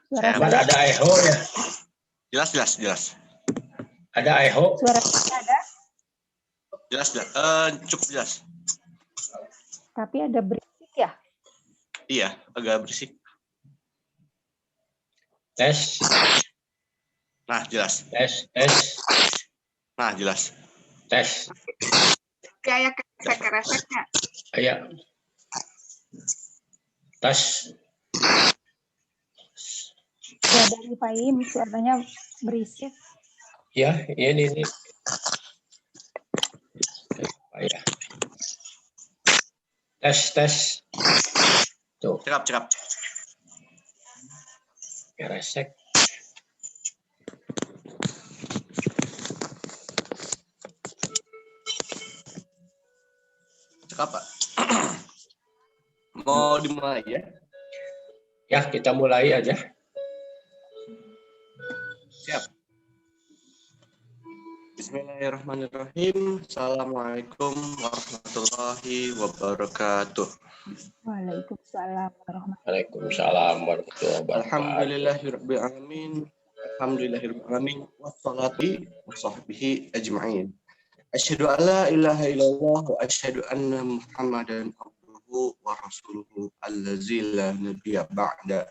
Suara Mana ada echo ya? Jelas. Ada echo? Suara saya ada, Jelas. Cukup jelas. tapi ada berisik ya? Iya, agak berisik. Tes. Nah, jelas. Tes. Nah, jelas. Tes. Kayak keresek-kereseknya. Iya. Tes. Ya, dari Paim suaranya berisik. Ya, ini. Ya. Tes. Tuh, Cekap. resek. Cekap, Pak. Mau dimulai ya? Ya, kita mulai aja. Siap. Bismillahirrahmanirrahim. Assalamualaikum warahmatullahi wabarakatuh. Waalaikumsalam warahmatullahi Waalaikumsalam warahmatullahi wabarakatuh. Alhamdulillahirabbil alamin. Wassalatu washabbihi ajma'in. Asyhadu an la ilaha illallah wa asyhadu anna Muhammadan abduhu wa rasuluhu allazi la nabiyya ba'da.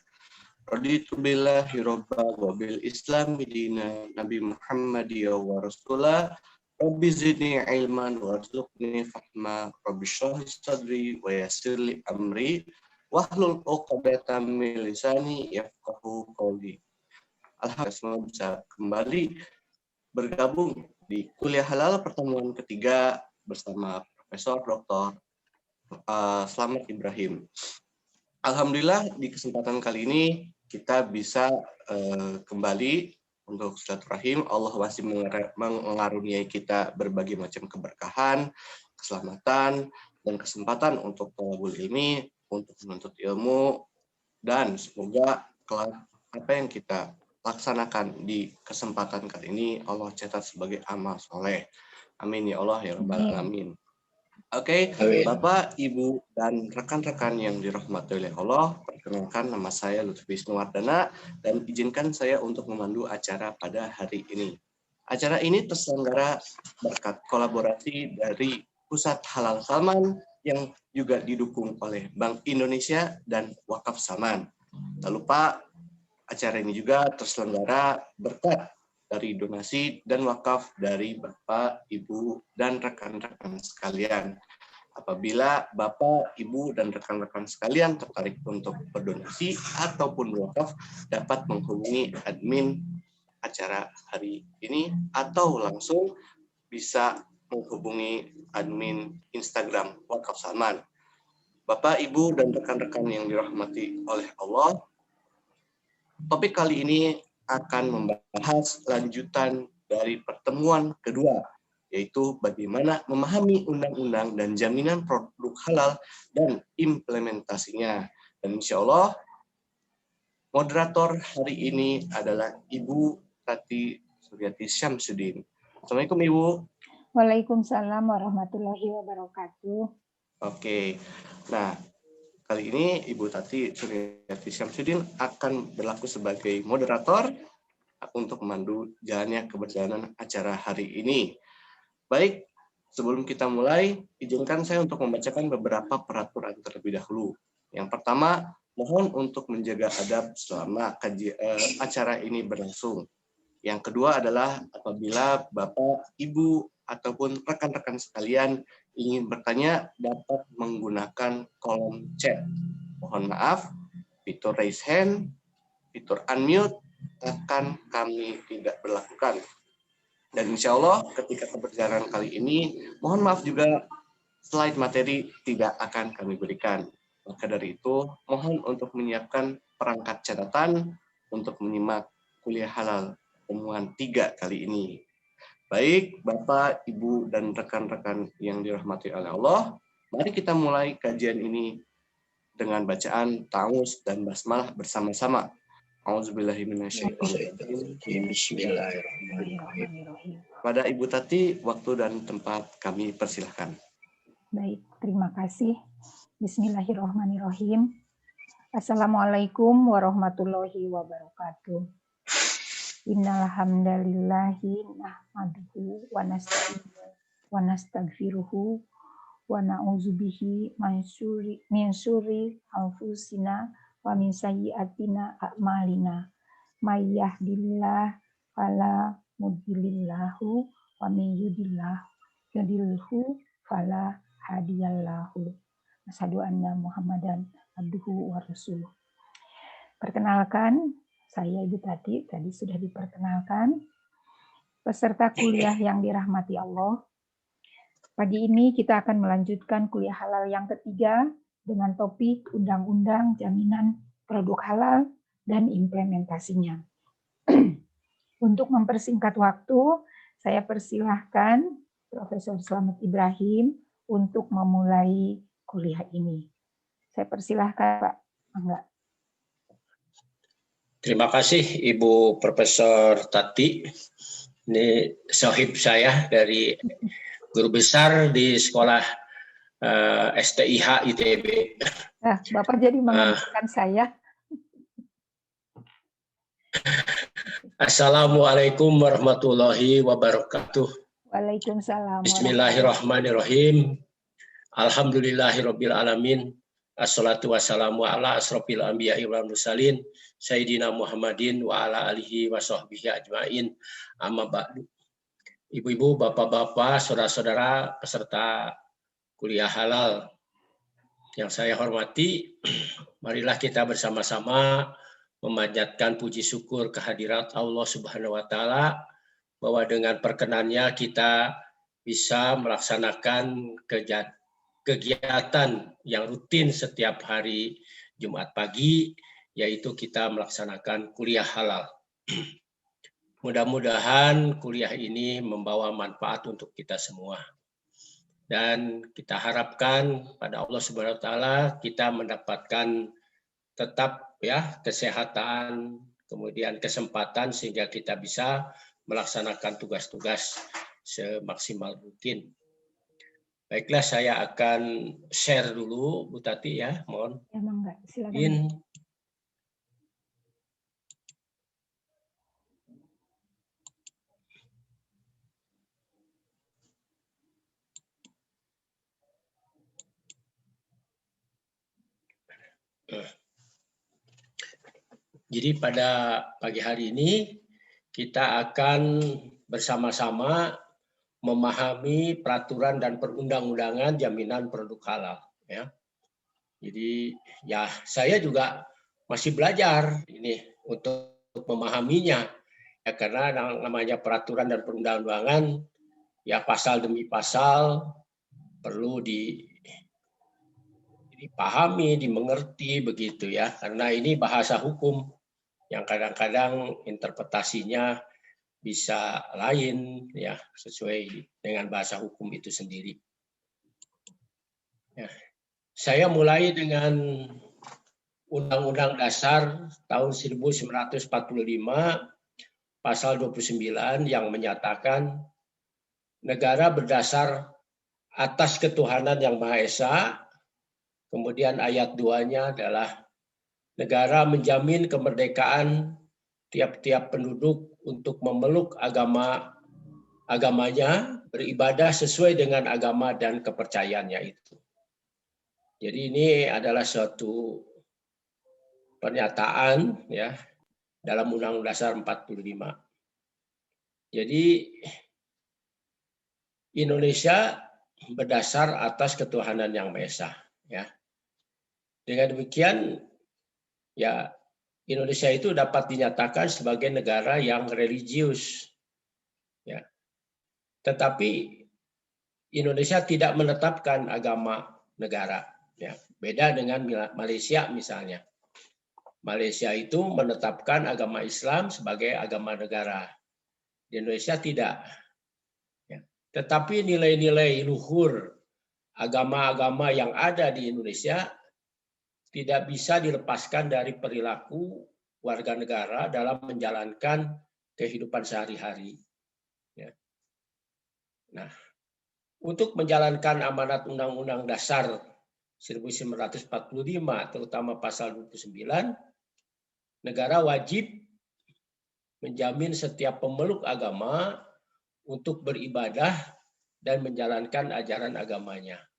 Raditu billahi robba wa bil islami dina Nabi Muhammadiyya wa rasulah. Rabbi zidni ilman warzuqni fahma. Rabbi shrah li sadri wa yassir li amri wahlul 'uqdatam min lisani yafqahu qawli. Alhamdulillah bisa kembali bergabung di kuliah halal pertemuan ketiga bersama Profesor Dr. Slamet Ibrahim. Alhamdulillah di kesempatan kali ini kita bisa kembali untuk silaturahim. Allah masih mengaruniai kita berbagai macam keberkahan, keselamatan, dan kesempatan untuk thalabul ilmi, untuk menuntut ilmu, dan semoga apa yang kita laksanakan di kesempatan kali ini Allah catat sebagai amal soleh. Amin ya Allah ya Rabbal Alamin. Oke, Bapak, Ibu, dan rekan-rekan yang dirahmati oleh Allah, perkenalkan nama saya Lutfi Wisnuwardana dan izinkan saya untuk memandu acara pada hari ini. Acara ini terselenggara berkat kolaborasi dari Pusat Halal Salman yang juga didukung oleh Bank Indonesia dan Wakaf Saman. Tak lupa acara ini juga terselenggara berkat dari donasi dan wakaf dari Bapak, Ibu, dan rekan-rekan sekalian. Apabila Bapak, Ibu, dan rekan-rekan sekalian tertarik untuk berdonasi ataupun wakaf, dapat menghubungi admin acara hari ini atau langsung bisa menghubungi admin Instagram Wakaf Salman. Bapak, Ibu, dan rekan-rekan yang dirahmati oleh Allah, topik kali ini akan membahas lanjutan dari pertemuan kedua, yaitu bagaimana memahami undang-undang dan jaminan produk halal dan implementasinya. Dan insya Allah, moderator hari ini adalah Ibu Tati Suryati Syamsuddin. Assalamualaikum Ibu. Waalaikumsalam warahmatullahi wabarakatuh. Oke, nah kali ini Ibu Tati Suryati Syamsuddin akan berlaku sebagai moderator untuk memandu jalannya keberjalanan acara hari ini. Baik, sebelum kita mulai, izinkan saya untuk membacakan beberapa peraturan terlebih dahulu. Yang pertama, mohon untuk menjaga adab selama acara ini berlangsung. Yang kedua adalah apabila Bapak, Ibu, ataupun rekan-rekan sekalian ingin bertanya dapat menggunakan kolom chat. Mohon maaf, fitur raise hand, fitur unmute akan kami tidak berlakukan. Dan insya Allah ketika keberjalanan kali ini, mohon maaf juga slide materi tidak akan kami berikan. Maka dari itu, mohon untuk menyiapkan perangkat catatan untuk menyimak kuliah halal pertemuan 3 kali ini. Baik, Bapak, Ibu, dan rekan-rekan yang dirahmati oleh Allah, mari kita mulai kajian ini dengan bacaan ta'awuz dan basmalah bersama-sama. A'udzubillahiminasyaitonirrajim. Bismillahirrahmanirrahim. Pada Ibu Tati, waktu dan tempat kami persilahkan. Baik, terima kasih. Bismillahirrahmanirrahim. Assalamualaikum warahmatullahi wabarakatuh. Innal hamdalillahi nahmaduhu wa nasta'inuhu wa nastaghfiruhu wa na'udzubihi min syurri anfusina wa min sayyiatina a'malina. May yahdihillahu fala mudhillahu wa may yudlilhu fala hadiyalahu. Asyhadu anna Muhammadan abduhu wa rasuluh. Perkenalkan, saya Ibu Tati sudah diperkenalkan. Peserta kuliah yang dirahmati Allah. Pagi ini kita akan melanjutkan kuliah halal yang ketiga dengan topik Undang-Undang Jaminan Produk Halal dan Implementasinya. Untuk mempersingkat waktu, saya persilahkan Profesor Slamet Ibrahim untuk memulai kuliah ini. Saya persilahkan Pak Angga. Terima kasih Ibu Profesor Tati. Ini sohib saya dari guru besar di sekolah STIH ITB. Nah, Bapak jadi mengingatkan saya. Assalamualaikum warahmatullahi wabarakatuh. Waalaikumsalam. Bismillahirrahmanirrahim. Alhamdulillahirabbil alamin. Assalatu wassalamu ala asrofil anbiya'i wal mursalin Sayyidina Muhammadin wa ala alihi wa sahbihi ajma'in. Amma ba'du. Ibu-ibu, bapak-bapak, saudara-saudara peserta kuliah halal yang saya hormati, marilah kita bersama-sama memanjatkan puji syukur kehadirat Allah Subhanahu wa taala bahwa dengan perkenannya kita bisa melaksanakan kegiatan yang rutin setiap hari Jumat pagi, yaitu kita melaksanakan kuliah halal. Mudah-mudahan kuliah ini membawa manfaat untuk kita semua. Dan kita harapkan pada Allah Subhanahu wa taala kita mendapatkan tetap kesehatan, kemudian kesempatan sehingga kita bisa melaksanakan tugas-tugas semaksimal mungkin. Baiklah, saya akan share dulu Bu Tati ya, mohon. Ya, Mangga, silakan. Jadi pada pagi hari ini kita akan bersama-sama memahami peraturan dan perundang-undangan jaminan produk halal. Ya. Jadi ya saya juga masih belajar ini untuk memahaminya. Ya, karena namanya peraturan dan perundang-undangan ya pasal demi pasal perlu dipahami, dimengerti begitu ya. Karena ini bahasa hukum yang kadang-kadang interpretasinya bisa lain ya sesuai dengan bahasa hukum itu sendiri. Ya. Saya mulai dengan Undang-Undang Dasar tahun 1945 pasal 29 yang menyatakan negara berdasar atas ketuhanan yang Maha Esa. Kemudian ayat 2-nya adalah negara menjamin kemerdekaan tiap-tiap penduduk untuk memeluk agamanya, beribadah sesuai dengan agama dan kepercayaannya itu. Jadi ini adalah suatu pernyataan ya dalam Undang-Undang Dasar 45. Jadi Indonesia berdasar atas ketuhanan yang Maha Esa ya. Dengan demikian ya Indonesia itu dapat dinyatakan sebagai negara yang religius. Ya. Tetapi Indonesia tidak menetapkan agama negara. Ya. Beda dengan Malaysia misalnya. Malaysia itu menetapkan agama Islam sebagai agama negara. Di Indonesia tidak. Ya. Tetapi nilai-nilai luhur agama-agama yang ada di Indonesia tidak bisa dilepaskan dari perilaku warga negara dalam menjalankan kehidupan sehari-hari. Ya. Nah, untuk menjalankan amanat Undang-Undang Dasar 1945, terutama pasal 29, negara wajib menjamin setiap pemeluk agama untuk beribadah dan menjalankan ajaran agamanya.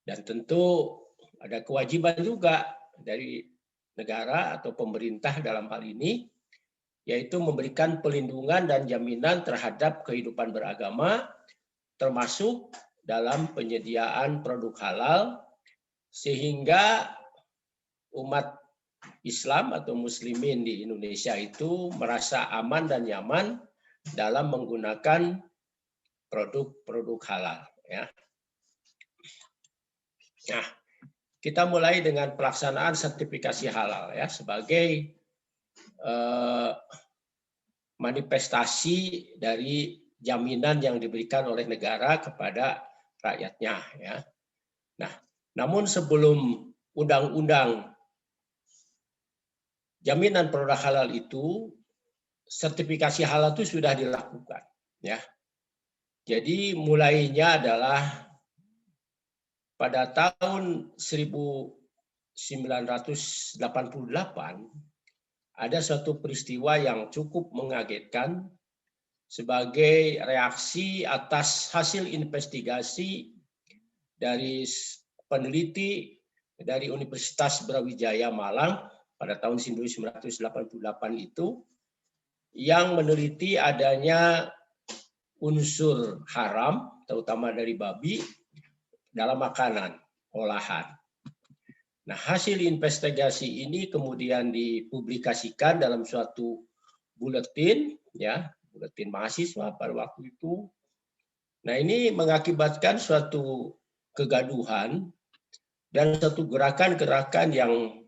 Dan tentu ada kewajiban juga dari negara atau pemerintah dalam hal ini, yaitu memberikan pelindungan dan jaminan terhadap kehidupan beragama, termasuk dalam penyediaan produk halal, sehingga umat Islam atau muslimin di Indonesia itu merasa aman dan nyaman dalam menggunakan produk-produk halal. Ya. Nah, kita mulai dengan pelaksanaan sertifikasi halal ya sebagai manifestasi dari jaminan yang diberikan oleh negara kepada rakyatnya. Ya. Nah, namun sebelum undang-undang jaminan produk halal itu, sertifikasi halal itu sudah dilakukan. Ya. Jadi mulainya adalah pada tahun 1988 ada suatu peristiwa yang cukup mengagetkan sebagai reaksi atas hasil investigasi dari peneliti dari Universitas Brawijaya Malang pada tahun 1988 itu yang meneliti adanya unsur haram, terutama dari babi, dalam makanan olahan. Nah, hasil investigasi ini kemudian dipublikasikan dalam suatu buletin, ya, buletin mahasiswa pada waktu itu. Nah, ini mengakibatkan suatu kegaduhan dan satu gerakan-gerakan yang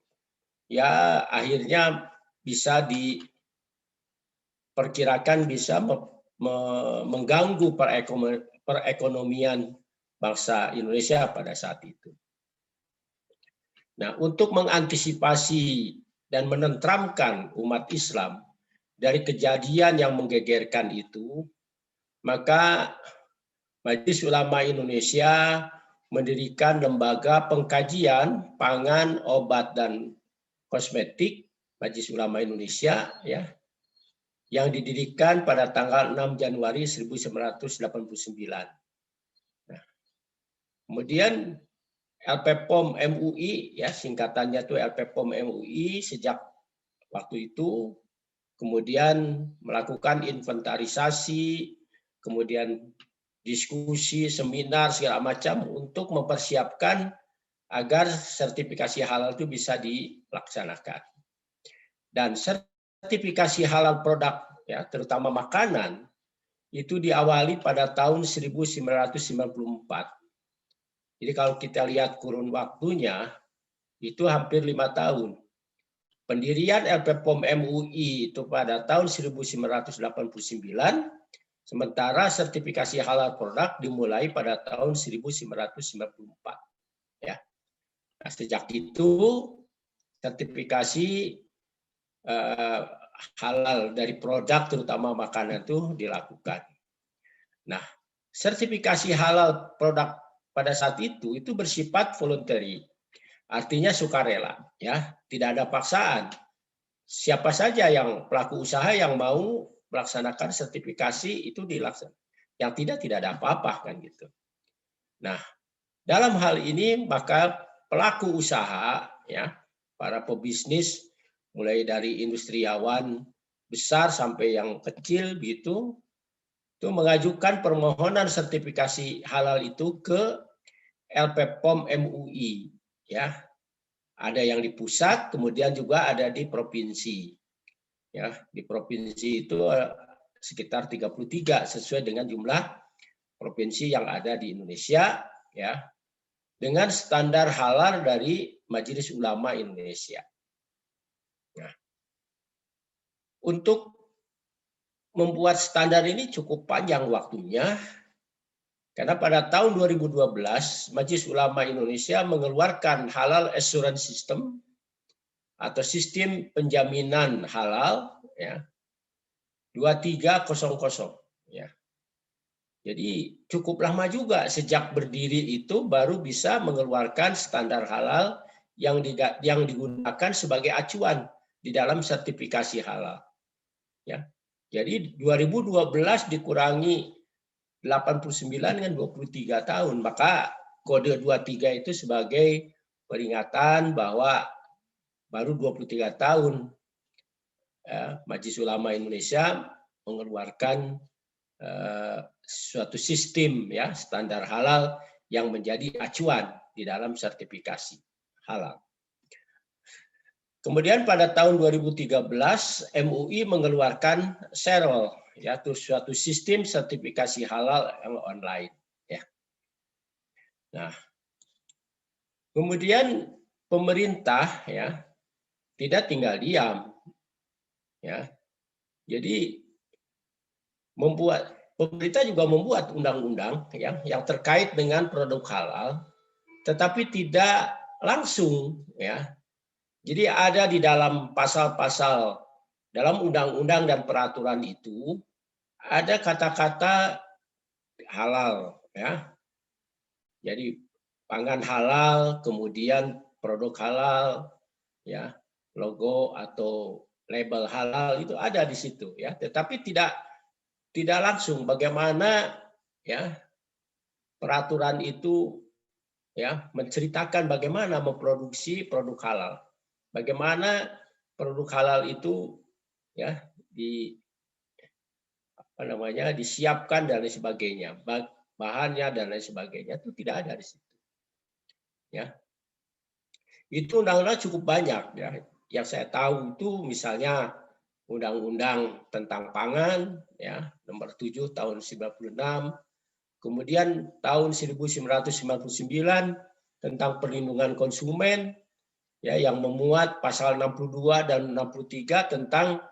ya akhirnya bisa diperkirakan bisa mengganggu perekonomian bangsa Indonesia pada saat itu. Nah, untuk mengantisipasi dan menenteramkan umat Islam dari kejadian yang menggegerkan itu, maka Majelis Ulama Indonesia mendirikan lembaga pengkajian pangan, obat, dan kosmetik Majelis Ulama Indonesia, ya, yang didirikan pada tanggal 6 Januari 1989. Nah, kemudian LPPOM MUI, ya singkatannya itu LPPOM MUI, sejak waktu itu kemudian melakukan inventarisasi, kemudian diskusi, seminar, segala macam untuk mempersiapkan agar sertifikasi halal itu bisa dilaksanakan. Dan sertifikasi halal produk, ya, terutama makanan, itu diawali pada tahun 1994. Jadi kalau kita lihat kurun waktunya, itu hampir 5 tahun. Pendirian LPPOM MUI itu pada tahun 1989, sementara sertifikasi halal produk dimulai pada tahun 1994. Ya. Nah, sejak itu sertifikasi halal dari produk terutama makanan itu dilakukan. Nah, sertifikasi halal produk pada saat itu bersifat voluntary, artinya sukarela, ya, tidak ada paksaan. Siapa saja yang pelaku usaha yang mau melaksanakan sertifikasi itu dilaksanakan, yang tidak ada apa-apa kan gitu. Nah, dalam hal ini maka pelaku usaha, ya, para pebisnis mulai dari industriawan besar sampai yang kecil gitu, itu mengajukan permohonan sertifikasi halal itu ke LPPOM MUI, ya. Ada yang di pusat, kemudian juga ada di provinsi. Ya, di provinsi itu sekitar 33 sesuai dengan jumlah provinsi yang ada di Indonesia, ya. Dengan standar halal dari Majelis Ulama Indonesia. Nah, untuk membuat standar ini cukup panjang waktunya, karena pada tahun 2012 Majelis Ulama Indonesia mengeluarkan Halal Assurance System atau sistem penjaminan halal, ya, 2300, ya. Jadi cukup lama juga sejak berdiri itu baru bisa mengeluarkan standar halal yang digunakan sebagai acuan di dalam sertifikasi halal. Ya. Jadi 2012 dikurangi 89 dengan 23 tahun, maka kode 23 itu sebagai peringatan bahwa baru 23 tahun Majelis Ulama Indonesia mengeluarkan suatu sistem ya standar halal yang menjadi acuan di dalam sertifikasi halal. Kemudian pada tahun 2013 MUI mengeluarkan SEROL, yaitu suatu sistem sertifikasi halal yang online. Ya. Nah, kemudian pemerintah ya tidak tinggal diam, ya. Jadi pemerintah juga membuat undang-undang yang terkait dengan produk halal, tetapi tidak langsung ya. Jadi ada di dalam pasal-pasal dalam undang-undang dan peraturan itu ada kata-kata halal ya. Jadi pangan halal, kemudian produk halal ya, logo atau label halal itu ada di situ ya, tetapi tidak langsung bagaimana ya peraturan itu ya menceritakan bagaimana memproduksi produk halal. Bagaimana produk halal itu ya disiapkan dan lain sebagainya, bahannya dan lain sebagainya itu tidak ada di situ. Ya. Itu undang-undang cukup banyak ya. Yang saya tahu itu misalnya Undang-Undang tentang Pangan ya, nomor 7 tahun 96, kemudian tahun 1999 tentang perlindungan konsumen ya yang memuat pasal 62 dan 63 tentang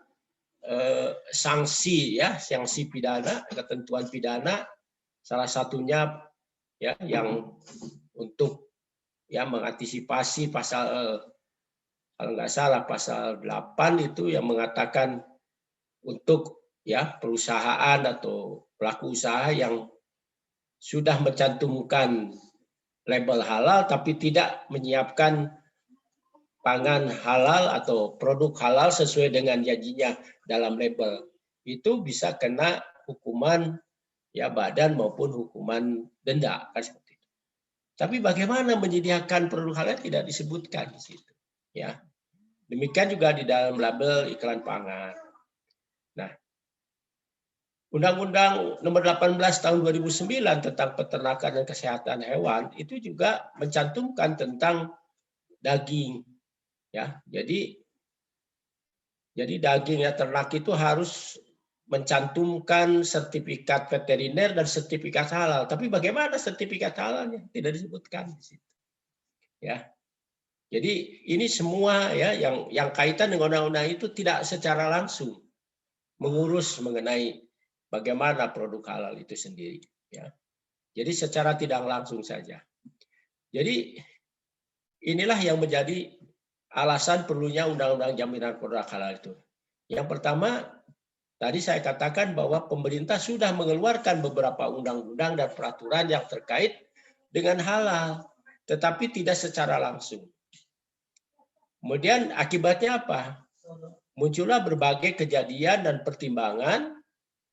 sanksi ya, sanksi pidana, ketentuan pidana, salah satunya ya yang untuk ya mengantisipasi pasal kalau nggak salah pasal 8 itu yang mengatakan untuk ya perusahaan atau pelaku usaha yang sudah mencantumkan label halal tapi tidak menyiapkan pangan halal atau produk halal sesuai dengan janjinya dalam label, itu bisa kena hukuman ya badan maupun hukuman denda kan seperti itu. Tapi bagaimana menyediakan produk halal tidak disebutkan di situ ya. Demikian juga di dalam label iklan pangan. Nah, Undang-Undang Nomor 18 Tahun 2009 tentang peternakan dan kesehatan hewan itu juga mencantumkan tentang daging. Ya, jadi daging ya ternak itu harus mencantumkan sertifikat veteriner dan sertifikat halal. Tapi bagaimana sertifikat halalnya? Tidak disebutkan di situ. Ya. Jadi ini semua ya yang kaitan dengan undang-undang itu tidak secara langsung mengurus mengenai bagaimana produk halal itu sendiri. Ya. Jadi secara tidak langsung saja. Jadi inilah yang menjadi alasan perlunya undang-undang jaminan produk halal itu. Yang pertama, tadi saya katakan bahwa pemerintah sudah mengeluarkan beberapa undang-undang dan peraturan yang terkait dengan halal, tetapi tidak secara langsung. Kemudian akibatnya apa? Muncullah berbagai kejadian dan pertimbangan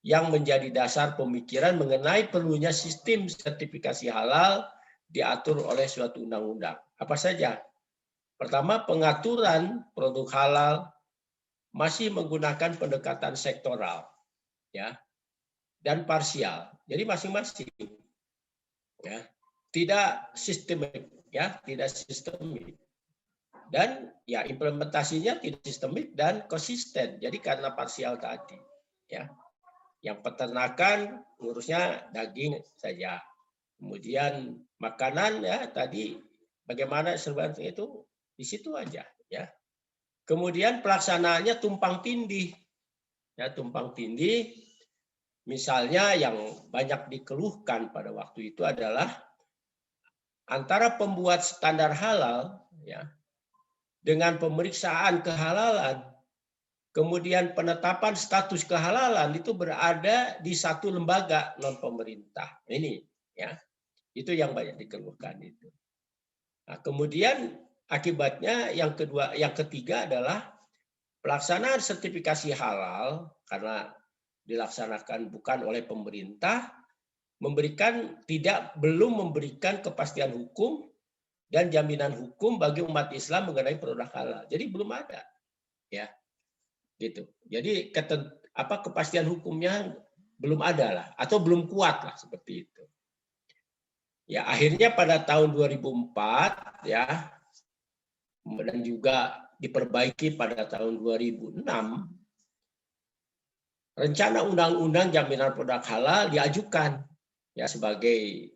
yang menjadi dasar pemikiran mengenai perlunya sistem sertifikasi halal diatur oleh suatu undang-undang. Apa saja? Pertama, pengaturan produk halal masih menggunakan pendekatan sektoral ya dan parsial. Jadi masing-masing ya, tidak sistemik ya, tidak sistemik. Dan ya implementasinya tidak sistemik dan konsisten. Jadi karena parsial tadi ya. Yang peternakan ngurusnya daging saja. Kemudian makanan ya tadi bagaimana sebenarnya itu di situ aja ya. Kemudian pelaksanaannya tumpang tindih. Ya, tumpang tindih misalnya yang banyak dikeluhkan pada waktu itu adalah antara pembuat standar halal ya dengan pemeriksaan kehalalan kemudian penetapan status kehalalan itu berada di satu lembaga non pemerintah. Ini ya, itu yang banyak dikeluhkan itu. Nah, kemudian akibatnya yang ketiga adalah pelaksanaan sertifikasi halal karena dilaksanakan bukan oleh pemerintah, belum memberikan kepastian hukum dan jaminan hukum bagi umat Islam mengenai produk halal. Jadi belum ada, ya, gitu. Jadi kepastian hukumnya belum ada lah, atau belum kuat lah seperti itu. Ya akhirnya pada tahun 2004 ya, dan juga diperbaiki pada tahun 2006, rencana undang-undang jaminan produk halal diajukan ya sebagai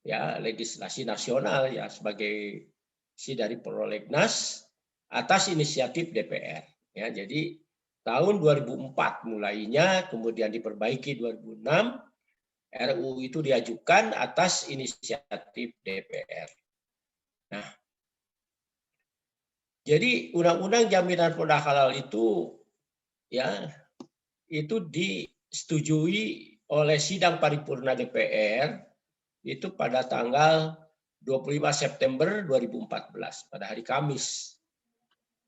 ya legislasi nasional ya sebagai dari prolegnas atas inisiatif DPR ya. Jadi tahun 2004 mulainya, kemudian diperbaiki 2006, RUU itu diajukan atas inisiatif DPR. Nah, jadi undang-undang jaminan produk halal itu ya itu disetujui oleh sidang paripurna DPR itu pada tanggal 25 September 2014 pada hari Kamis.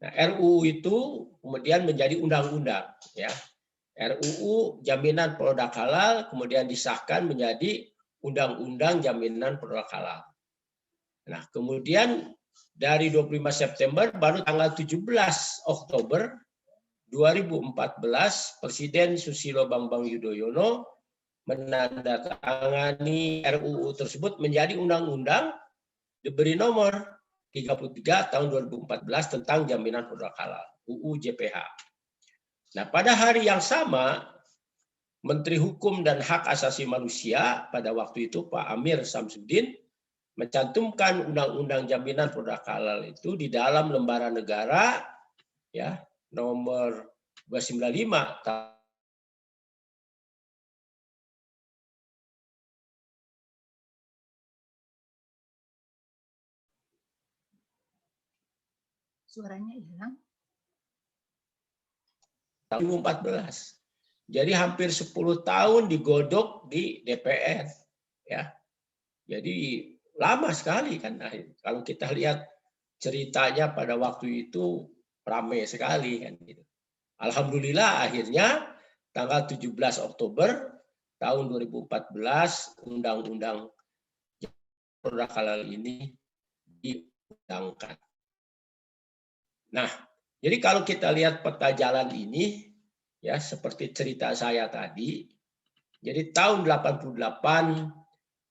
Nah, RUU itu kemudian menjadi undang-undang ya. RUU jaminan produk halal kemudian disahkan menjadi undang-undang jaminan produk halal. Nah, kemudian dari 25 September baru tanggal 17 Oktober 2014 Presiden Susilo Bambang Yudhoyono menandatangani RUU tersebut menjadi undang-undang diberi nomor 33 tahun 2014 tentang jaminan produk halal, UU JPH. Nah, pada hari yang sama Menteri Hukum dan Hak Asasi Manusia pada waktu itu Pak Amir Samsudin mencantumkan undang-undang jaminan produk halal itu di dalam lembaran negara ya nomor 295 tahun. Suaranya hilang. 2014. Jadi hampir 10 tahun digodok di DPR ya. Jadi lama sekali kan. Nah, kalau kita lihat ceritanya pada waktu itu ramai sekali kan gitu. Alhamdulillah akhirnya tanggal 17 Oktober tahun 2014 undang-undang produk halal ini diundangkan. Nah, jadi kalau kita lihat peta jalan ini ya seperti cerita saya tadi. Jadi tahun 88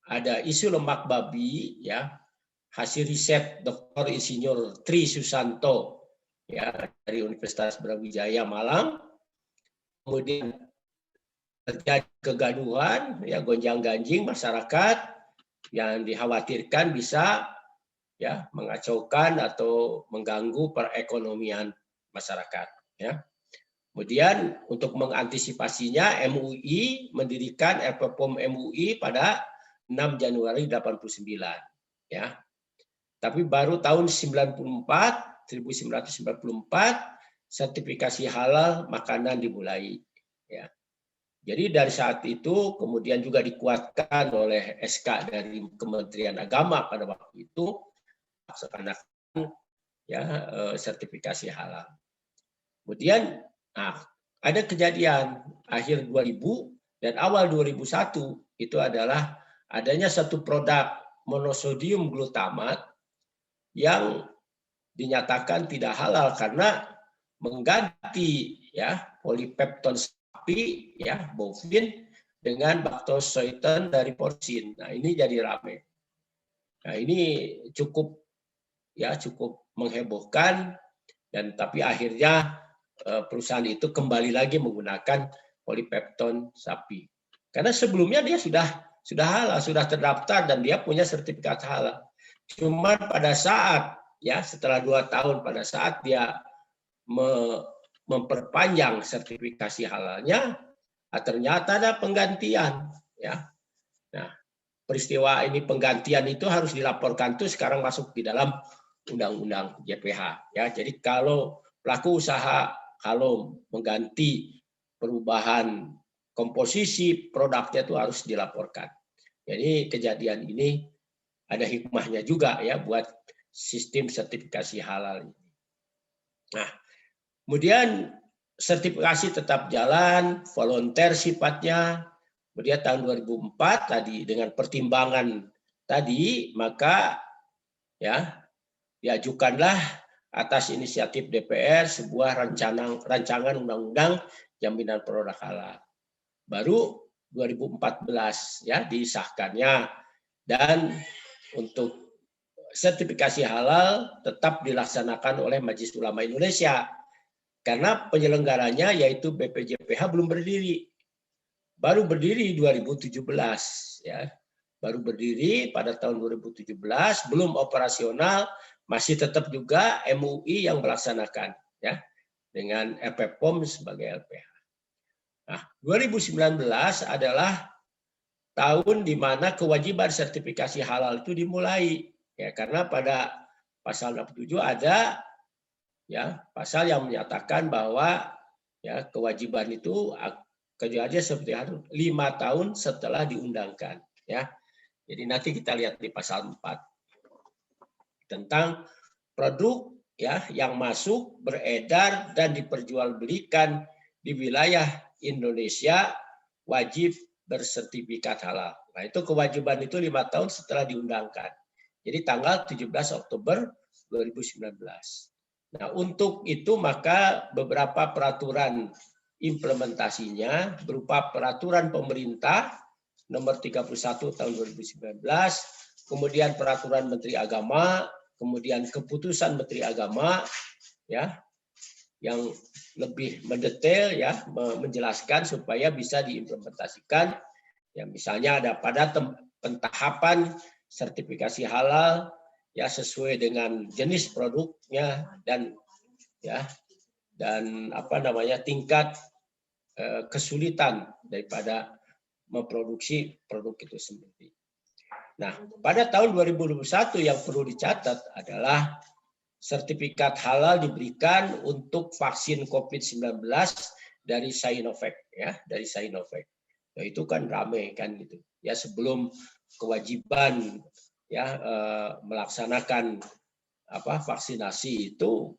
ada isu lemak babi ya, hasil riset Dr. Insinyur Tri Susanto ya dari Universitas Brawijaya Malang. Kemudian terjadi kegaduhan ya, gonjang-ganjing masyarakat yang dikhawatirkan bisa ya mengacaukan atau mengganggu perekonomian masyarakat ya. Kemudian untuk mengantisipasinya MUI mendirikan RPPOM MUI pada 6 Januari 89 ya. Tapi baru tahun 1994 sertifikasi halal makanan dimulai ya. Jadi dari saat itu kemudian juga dikuatkan oleh SK dari Kementerian Agama pada waktu itu seakan-akan ya sertifikasi halal. Kemudian ada kejadian akhir 2000 dan awal 2001 itu adalah adanya satu produk monosodium glutamat yang dinyatakan tidak halal karena mengganti ya polipepton sapi ya bovin dengan baktosoiten dari porsin. Nah, ini jadi ramai. Nah, ini cukup menghebohkan dan tapi akhirnya perusahaan itu kembali lagi menggunakan polipepton sapi. Karena sebelumnya dia sudah halal, sudah terdaftar dan dia punya sertifikat halal. Cuma pada saat ya setelah 2 tahun pada saat dia memperpanjang sertifikasi halalnya, ternyata ada penggantian ya. Nah, peristiwa ini penggantian itu harus dilaporkan tuh sekarang masuk di dalam undang-undang JPH ya. Jadi kalau pelaku usaha kalau mengganti perubahan komposisi produknya itu harus dilaporkan. Jadi kejadian ini ada hikmahnya juga ya buat sistem sertifikasi halal ini. Nah, kemudian sertifikasi tetap jalan, volunteer sifatnya. Kemudian tahun 2004 tadi dengan pertimbangan tadi, maka ya diajukanlah atas inisiatif DPR sebuah rancangan undang-undang jaminan produk halal. Baru 2014 ya disahkannya, dan untuk sertifikasi halal tetap dilaksanakan oleh Majelis Ulama Indonesia karena penyelenggaranya yaitu BPJPH belum berdiri. Baru berdiri 2017 ya. Baru berdiri pada tahun 2017, belum operasional, masih tetap juga MUI yang melaksanakan ya dengan LPPOM sebagai LPH. Nah, 2019 adalah tahun di mana kewajiban sertifikasi halal itu dimulai ya, karena pada pasal 67 ada ya pasal yang menyatakan bahwa ya kewajiban itu kerjanya seperti itu 5 tahun setelah diundangkan ya. Jadi nanti kita lihat di pasal 4 tentang produk ya yang masuk, beredar dan diperjualbelikan di wilayah Indonesia wajib bersertifikat halal. Nah, itu kewajiban itu 5 tahun setelah diundangkan. Jadi tanggal 17 Oktober 2019. Nah, untuk itu maka beberapa peraturan implementasinya berupa peraturan pemerintah nomor 31 tahun 2019, kemudian peraturan Menteri Agama, kemudian keputusan Menteri Agama ya yang lebih mendetail ya menjelaskan supaya bisa diimplementasikan ya, misalnya ada pada pentahapan sertifikasi halal ya sesuai dengan jenis produknya dan ya dan tingkat kesulitan daripada memproduksi produk itu sendiri. Nah, pada tahun 2021 yang perlu dicatat adalah sertifikat halal diberikan untuk vaksin COVID-19 dari Sinovac ya, dari Sinovac. Nah, itu kan ramai kan gitu. Ya sebelum kewajiban ya melaksanakan vaksinasi itu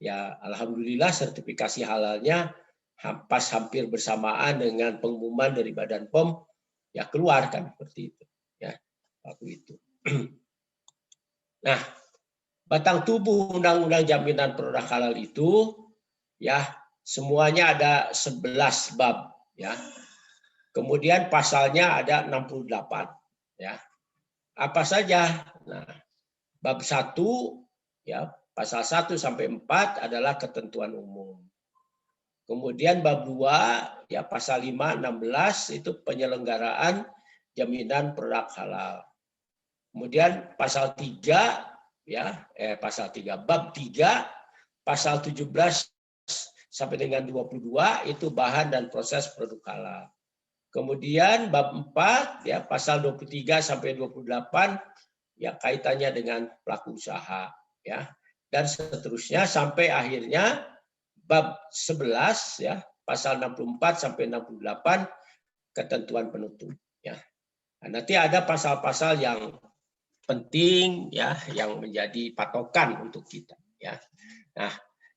ya alhamdulillah sertifikasi halalnya pas hampir bersamaan dengan pengumuman dari Badan POM ya keluar kan seperti itu ya waktu itu. Nah, batang tubuh Undang-Undang Jaminan Produk Halal itu ya semuanya ada 11 bab ya. Kemudian pasalnya ada 68 ya. Apa saja? Nah, bab 1 ya, pasal 1 sampai 4 adalah ketentuan umum. Kemudian bab 2 ya pasal 5 16 itu penyelenggaraan jaminan produk halal. Kemudian pasal 3 ya pasal 3 bab 3 pasal 17 sampai dengan 22 itu bahan dan proses produk halal. Kemudian bab 4 ya pasal 23 sampai 28 ya kaitannya dengan pelaku usaha ya dan seterusnya sampai akhirnya bab 11 ya pasal 64 sampai 68 ketentuan penutup ya. Nah, nanti ada pasal-pasal yang penting ya yang menjadi patokan untuk kita ya. Nah,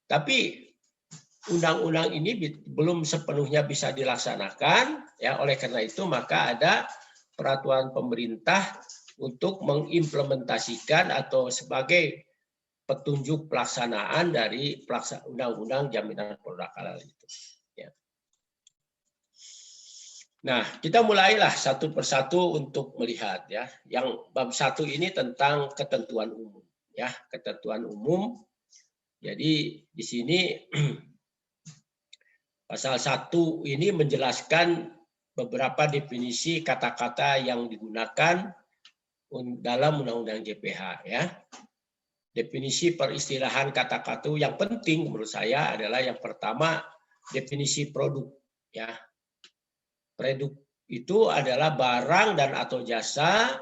tapi undang-undang ini belum sepenuhnya bisa dilaksanakan ya, oleh karena itu maka ada peraturan pemerintah untuk mengimplementasikan atau sebagai petunjuk pelaksanaan dari undang-undang jaminan produk halal itu ya. Nah, kita mulailah satu persatu untuk melihat ya. Yang bab 1 ini tentang ketentuan umum ya, ketentuan umum. Jadi di sini pasal 1 ini menjelaskan beberapa definisi kata-kata yang digunakan dalam undang-undang JPH ya. Definisi peristilahan kata-kata yang penting menurut saya adalah yang pertama definisi produk ya. Produk itu adalah barang dan atau jasa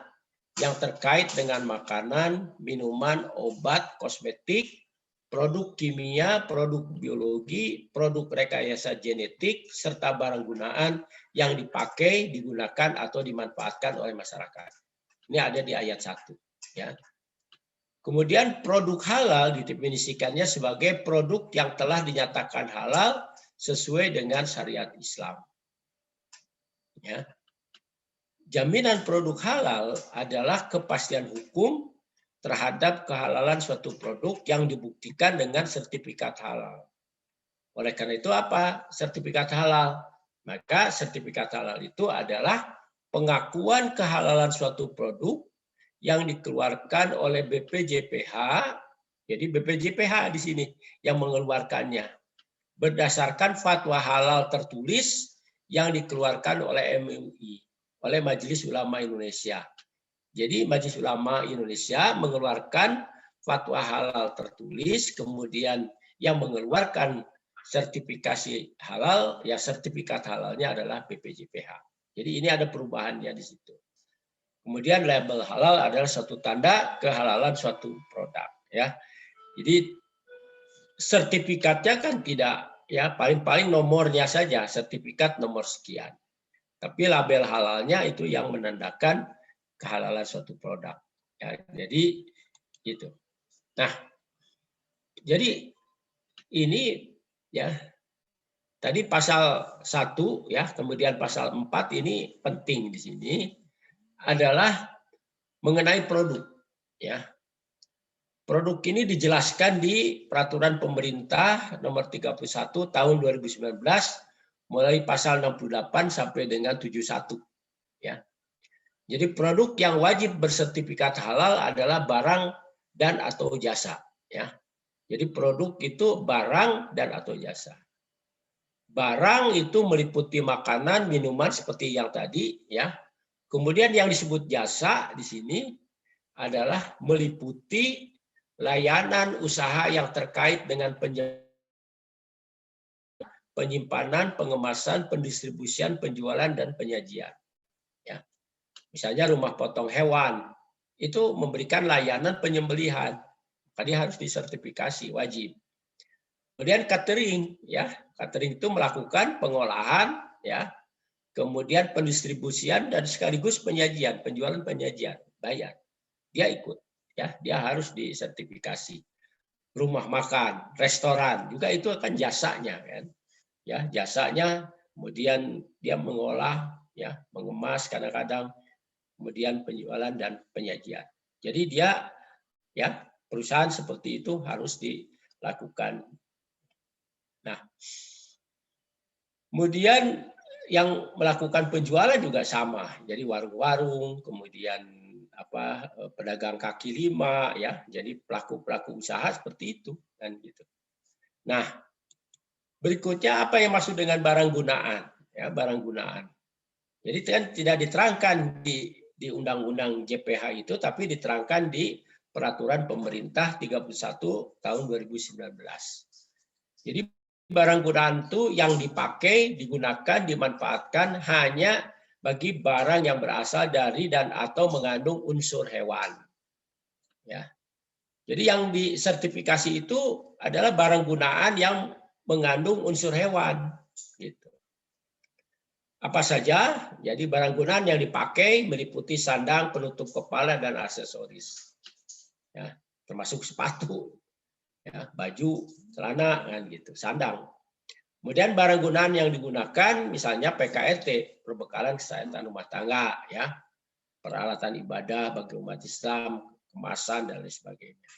yang terkait dengan makanan, minuman, obat, kosmetik, produk kimia, produk biologi, produk rekayasa genetik, serta barang gunaan yang dipakai, digunakan, atau dimanfaatkan oleh masyarakat. Ini ada di ayat 1. Ya. Kemudian produk halal didefinisikannya sebagai produk yang telah dinyatakan halal sesuai dengan syariat Islam. Ya. Jaminan produk halal adalah kepastian hukum terhadap kehalalan suatu produk yang dibuktikan dengan sertifikat halal. Oleh karena itu apa? Sertifikat halal. Maka sertifikat halal itu adalah pengakuan kehalalan suatu produk yang dikeluarkan oleh BPJPH. Jadi BPJPH di sini yang mengeluarkannya berdasarkan fatwa halal tertulis yang dikeluarkan oleh MUI, oleh Majelis Ulama Indonesia. Jadi Majelis Ulama Indonesia mengeluarkan fatwa halal tertulis, kemudian yang mengeluarkan sertifikasi halal, ya sertifikat halalnya adalah BPJPH. Jadi ini ada perubahannya di situ. Kemudian label halal adalah suatu tanda kehalalan suatu produk. Ya, jadi sertifikatnya kan tidak, ya paling-paling nomornya saja, sertifikat nomor sekian. Tapi label halalnya itu yang menandakan kehalalan suatu produk. Ya, jadi itu. Nah, jadi ini ya tadi pasal 1 ya, kemudian pasal 4 ini penting di sini adalah mengenai produk ya. Produk ini dijelaskan di Peraturan Pemerintah Nomor 31 Tahun 2019 mulai pasal 68 sampai dengan 71 ya. Jadi produk yang wajib bersertifikat halal adalah barang dan atau jasa. Ya. Jadi produk itu barang dan atau jasa. Barang itu meliputi makanan, minuman seperti yang tadi. Ya. Kemudian yang disebut jasa di sini adalah meliputi layanan usaha yang terkait dengan penyimpanan, pengemasan, pendistribusian, penjualan, dan penyajian. Misalnya rumah potong hewan, itu memberikan layanan penyembelihan. Tadi harus disertifikasi, wajib. Kemudian catering, ya catering itu melakukan pengolahan, ya kemudian pendistribusian dan sekaligus penyajian, penjualan penyajian, bayar. Dia ikut, ya dia harus disertifikasi. Rumah makan, restoran juga itu akan jasanya, kan? Ya jasanya, kemudian dia mengolah, ya mengemas kadang-kadang. Kemudian penjualan dan penyajian. Jadi dia ya perusahaan seperti itu harus dilakukan. Nah, kemudian yang melakukan penjualan juga sama. Jadi warung-warung, kemudian pedagang kaki lima ya. Jadi pelaku-pelaku usaha seperti itu kan gitu. Nah, berikutnya apa yang masuk dengan barang gunaan? Ya, barang gunaan. Jadi kan tidak diterangkan di Undang-Undang JPH itu, tapi diterangkan di Peraturan Pemerintah 31 tahun 2019. Jadi barang gunaan itu yang dipakai, digunakan, dimanfaatkan hanya bagi barang yang berasal dari dan atau mengandung unsur hewan. Ya. Jadi yang disertifikasi itu adalah barang gunaan yang mengandung unsur hewan. Gitu. Apa saja? Jadi barang gunaan yang dipakai meliputi sandang, penutup kepala, dan aksesoris. Ya, termasuk sepatu, ya, baju, celana, kan gitu, sandang. Kemudian barang gunaan yang digunakan, misalnya PKRT, perbekalan kesehatan rumah tangga, ya, peralatan ibadah bagi umat Islam, kemasan, dan lain sebagainya.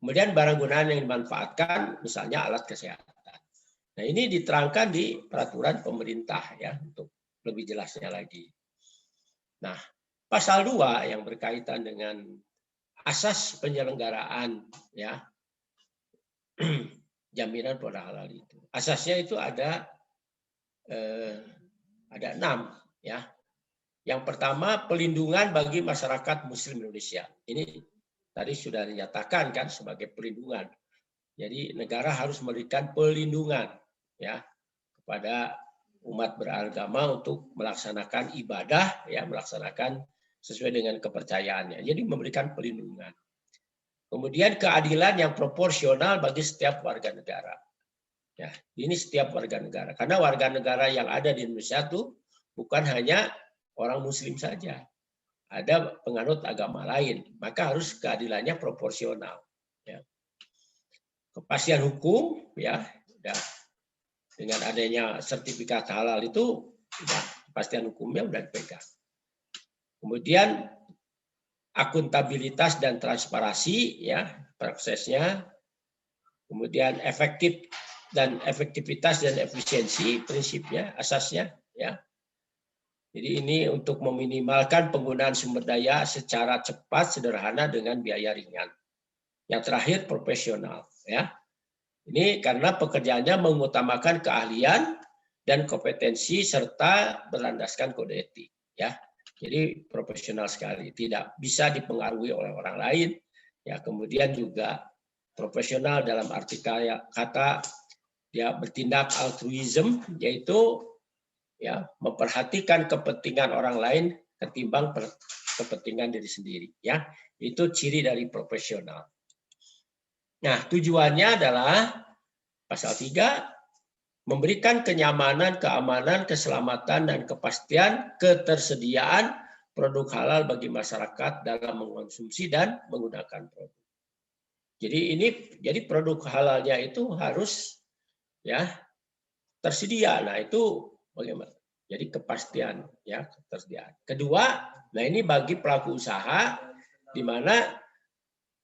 Kemudian barang gunaan yang dimanfaatkan, misalnya alat kesehatan. Nah ini diterangkan di peraturan pemerintah ya untuk lebih jelasnya lagi. Nah pasal 2 yang berkaitan dengan asas penyelenggaraan ya jaminan produk halal itu. Asasnya itu ada 6 ya. Yang pertama pelindungan bagi masyarakat Muslim Indonesia. Ini tadi sudah dinyatakan kan sebagai pelindungan. Jadi negara harus memberikan pelindungan ya kepada umat beragama untuk melaksanakan ibadah ya melaksanakan sesuai dengan kepercayaannya. Jadi memberikan pelindungan. Kemudian keadilan yang proporsional bagi setiap warga negara. Ya, ini setiap warga negara. Karena warga negara yang ada di Indonesia itu bukan hanya orang Muslim saja. Ada penganut agama lain. Maka harus keadilannya proporsional. Ya. Kepastian hukum, ya, dengan adanya sertifikat halal itu, ya, kepastian hukumnya sudah dipegang. Kemudian akuntabilitas dan transparansi, ya, prosesnya. Kemudian efektivitas dan efisiensi, prinsipnya, asasnya, ya. Jadi ini untuk meminimalkan penggunaan sumber daya secara cepat, sederhana dengan biaya ringan. Yang terakhir profesional, ya. Ini karena pekerjaannya mengutamakan keahlian dan kompetensi serta berlandaskan kode etik, ya. Jadi profesional sekali, tidak bisa dipengaruhi oleh orang lain, ya. Kemudian juga profesional dalam arti kata dia bertindak altruism, yaitu ya memperhatikan kepentingan orang lain ketimbang kepentingan diri sendiri, ya. Itu ciri dari profesional. Nah, tujuannya adalah pasal 3 memberikan kenyamanan, keamanan, keselamatan dan kepastian ketersediaan produk halal bagi masyarakat dalam mengkonsumsi dan menggunakan produk. Jadi produk halalnya itu harus, ya, tersedia. Nah, itu bagaimana? Jadi kepastian, ya, ketersediaan. Kedua, nah ini bagi pelaku usaha di mana,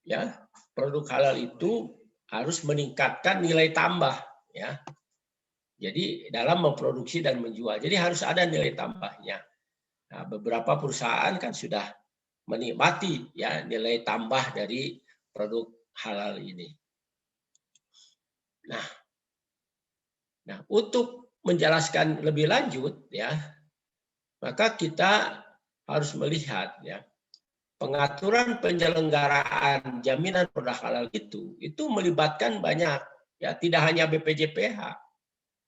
ya, produk halal itu harus meningkatkan nilai tambah, ya. Jadi dalam memproduksi dan menjual. Jadi harus ada nilai tambahnya. Nah, beberapa perusahaan kan sudah menikmati, ya, nilai tambah dari produk halal ini. Nah, untuk menjelaskan lebih lanjut, ya, maka kita harus melihat, ya, pengaturan penyelenggaraan jaminan produk halal itu melibatkan banyak, ya, tidak hanya BPJPH,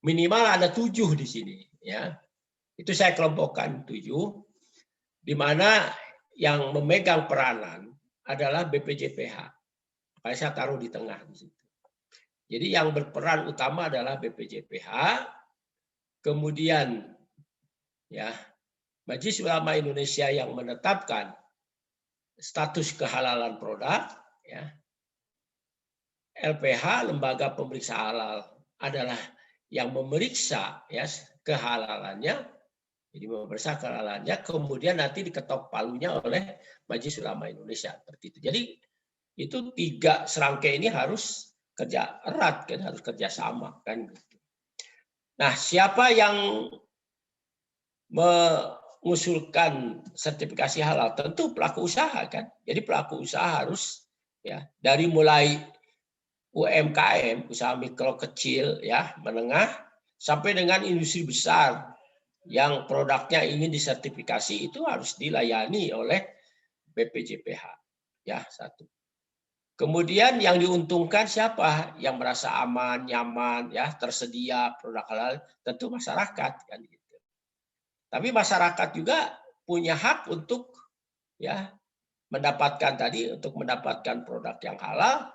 minimal ada 7 di sini, ya. Itu saya kelompokkan 7, di mana yang memegang peranan adalah BPJPH. Saya taruh di tengah di situ. Jadi yang berperan utama adalah BPJPH, kemudian, ya, Majelis Ulama Indonesia yang menetapkan status kehalalan produk, ya. LPH, Lembaga Pemeriksa Halal, adalah yang memeriksa, ya, kehalalannya, jadi memeriksa kehalalannya, kemudian nanti diketok palunya oleh Majelis Ulama Indonesia, seperti itu. Jadi itu 3 serangkai ini harus kerja erat, kan, harus kerja sama, kan. Nah, siapa yang mengusulkan sertifikasi halal? Tentu pelaku usaha, kan. Jadi pelaku usaha harus, ya, dari mulai UMKM, usaha mikro kecil, ya, menengah, sampai dengan industri besar yang produknya ingin disertifikasi, itu harus dilayani oleh BPJPH, ya, 1. Kemudian yang diuntungkan siapa? Yang merasa aman, nyaman, ya, tersedia produk halal, tentu masyarakat, kan, gitu. Tapi masyarakat juga punya hak untuk, ya, mendapatkan tadi, untuk mendapatkan produk yang halal,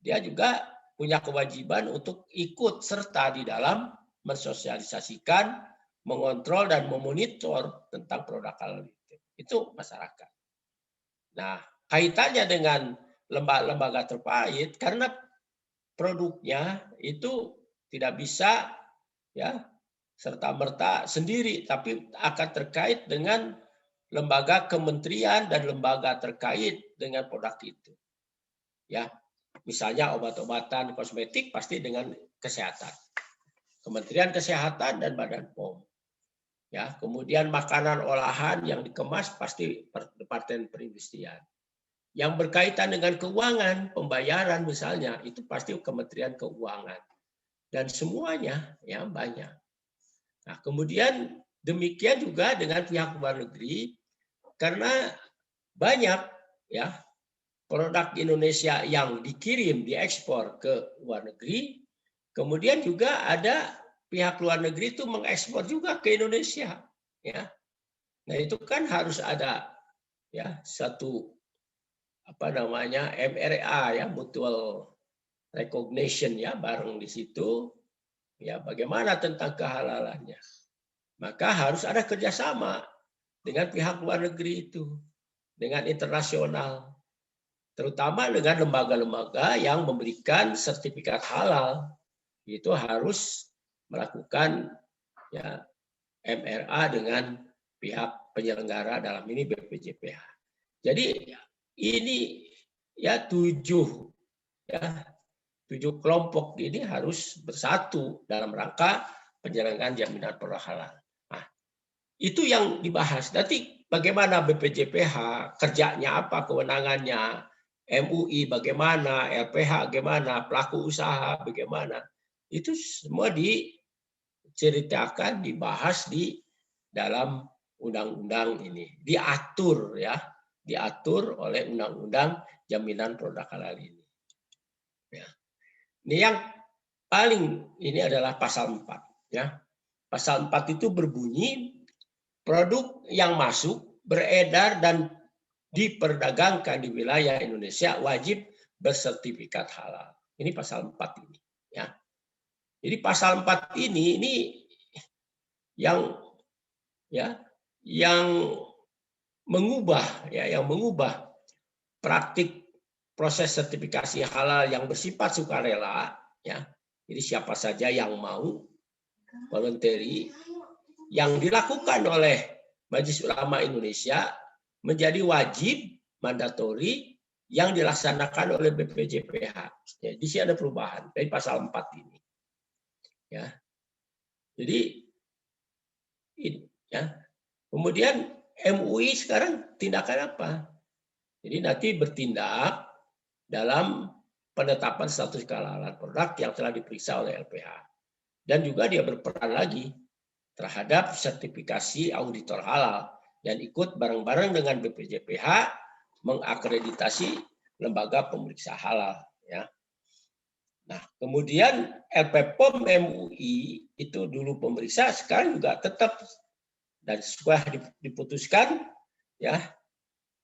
dia juga punya kewajiban untuk ikut serta di dalam mensosialisasikan, mengontrol dan memonitor tentang produk halal itu. Itu masyarakat. Nah, kaitannya dengan lembaga terkait, karena produknya itu tidak bisa, ya, serta-merta sendiri, tapi akan terkait dengan lembaga kementerian dan lembaga terkait dengan produk itu. Ya, misalnya obat-obatan, kosmetik pasti dengan kesehatan. Kementerian Kesehatan dan Badan POM. Ya, kemudian makanan olahan yang dikemas pasti Departemen Perindustrian. Yang berkaitan dengan keuangan, pembayaran misalnya, itu pasti Kementerian Keuangan. Dan semuanya, ya, banyak. Nah, kemudian demikian juga dengan pihak luar negeri, karena banyak, ya, produk Indonesia yang dikirim, diekspor ke luar negeri, kemudian juga ada pihak luar negeri itu mengekspor juga ke Indonesia, ya. Nah, itu kan harus ada, ya, satu MRA ya, mutual recognition ya, bareng di situ. Ya, bagaimana tentang kehalalannya? Maka harus ada kerjasama dengan pihak luar negeri itu, dengan internasional, terutama dengan lembaga-lembaga yang memberikan sertifikat halal. Itu harus melakukan ya MRA dengan pihak penyelenggara, dalam ini BPJPH. Jadi ini ya 7 kelompok ini harus bersatu dalam rangka penyelenggaraan jaminan produk halal. Nah, itu yang dibahas. Nanti bagaimana BPJPH, kerjanya apa, kewenangannya, MUI bagaimana, LPH bagaimana, pelaku usaha bagaimana, itu semua diceritakan, dibahas di dalam undang-undang ini, diatur ya, diatur oleh undang-undang jaminan produk halal ini. Ya. Ini yang paling ini adalah pasal 4 ya. Pasal 4 itu berbunyi produk yang masuk, beredar dan diperdagangkan di wilayah Indonesia wajib bersertifikat halal. Ini pasal 4 ini ya. Jadi pasal 4 ini yang mengubah praktik proses sertifikasi halal yang bersifat sukarela ya. Jadi siapa saja yang mau voluntary yang dilakukan oleh Majelis Ulama Indonesia menjadi wajib mandatori yang dilaksanakan oleh BPJPH. Ya, di sini ada perubahan dari pasal 4 ini. Ya. Jadi ini ya. Kemudian MUI sekarang tindakan apa? Jadi nanti bertindak dalam penetapan status kehalalan produk yang telah diperiksa oleh LPH. Dan juga dia berperan lagi terhadap sertifikasi auditor halal dan ikut bareng-bareng dengan BPJPH mengakreditasi lembaga pemeriksa halal. Ya. Nah, kemudian LPPOM MUI itu dulu pemeriksa, sekarang juga tetap dan sudah diputuskan ya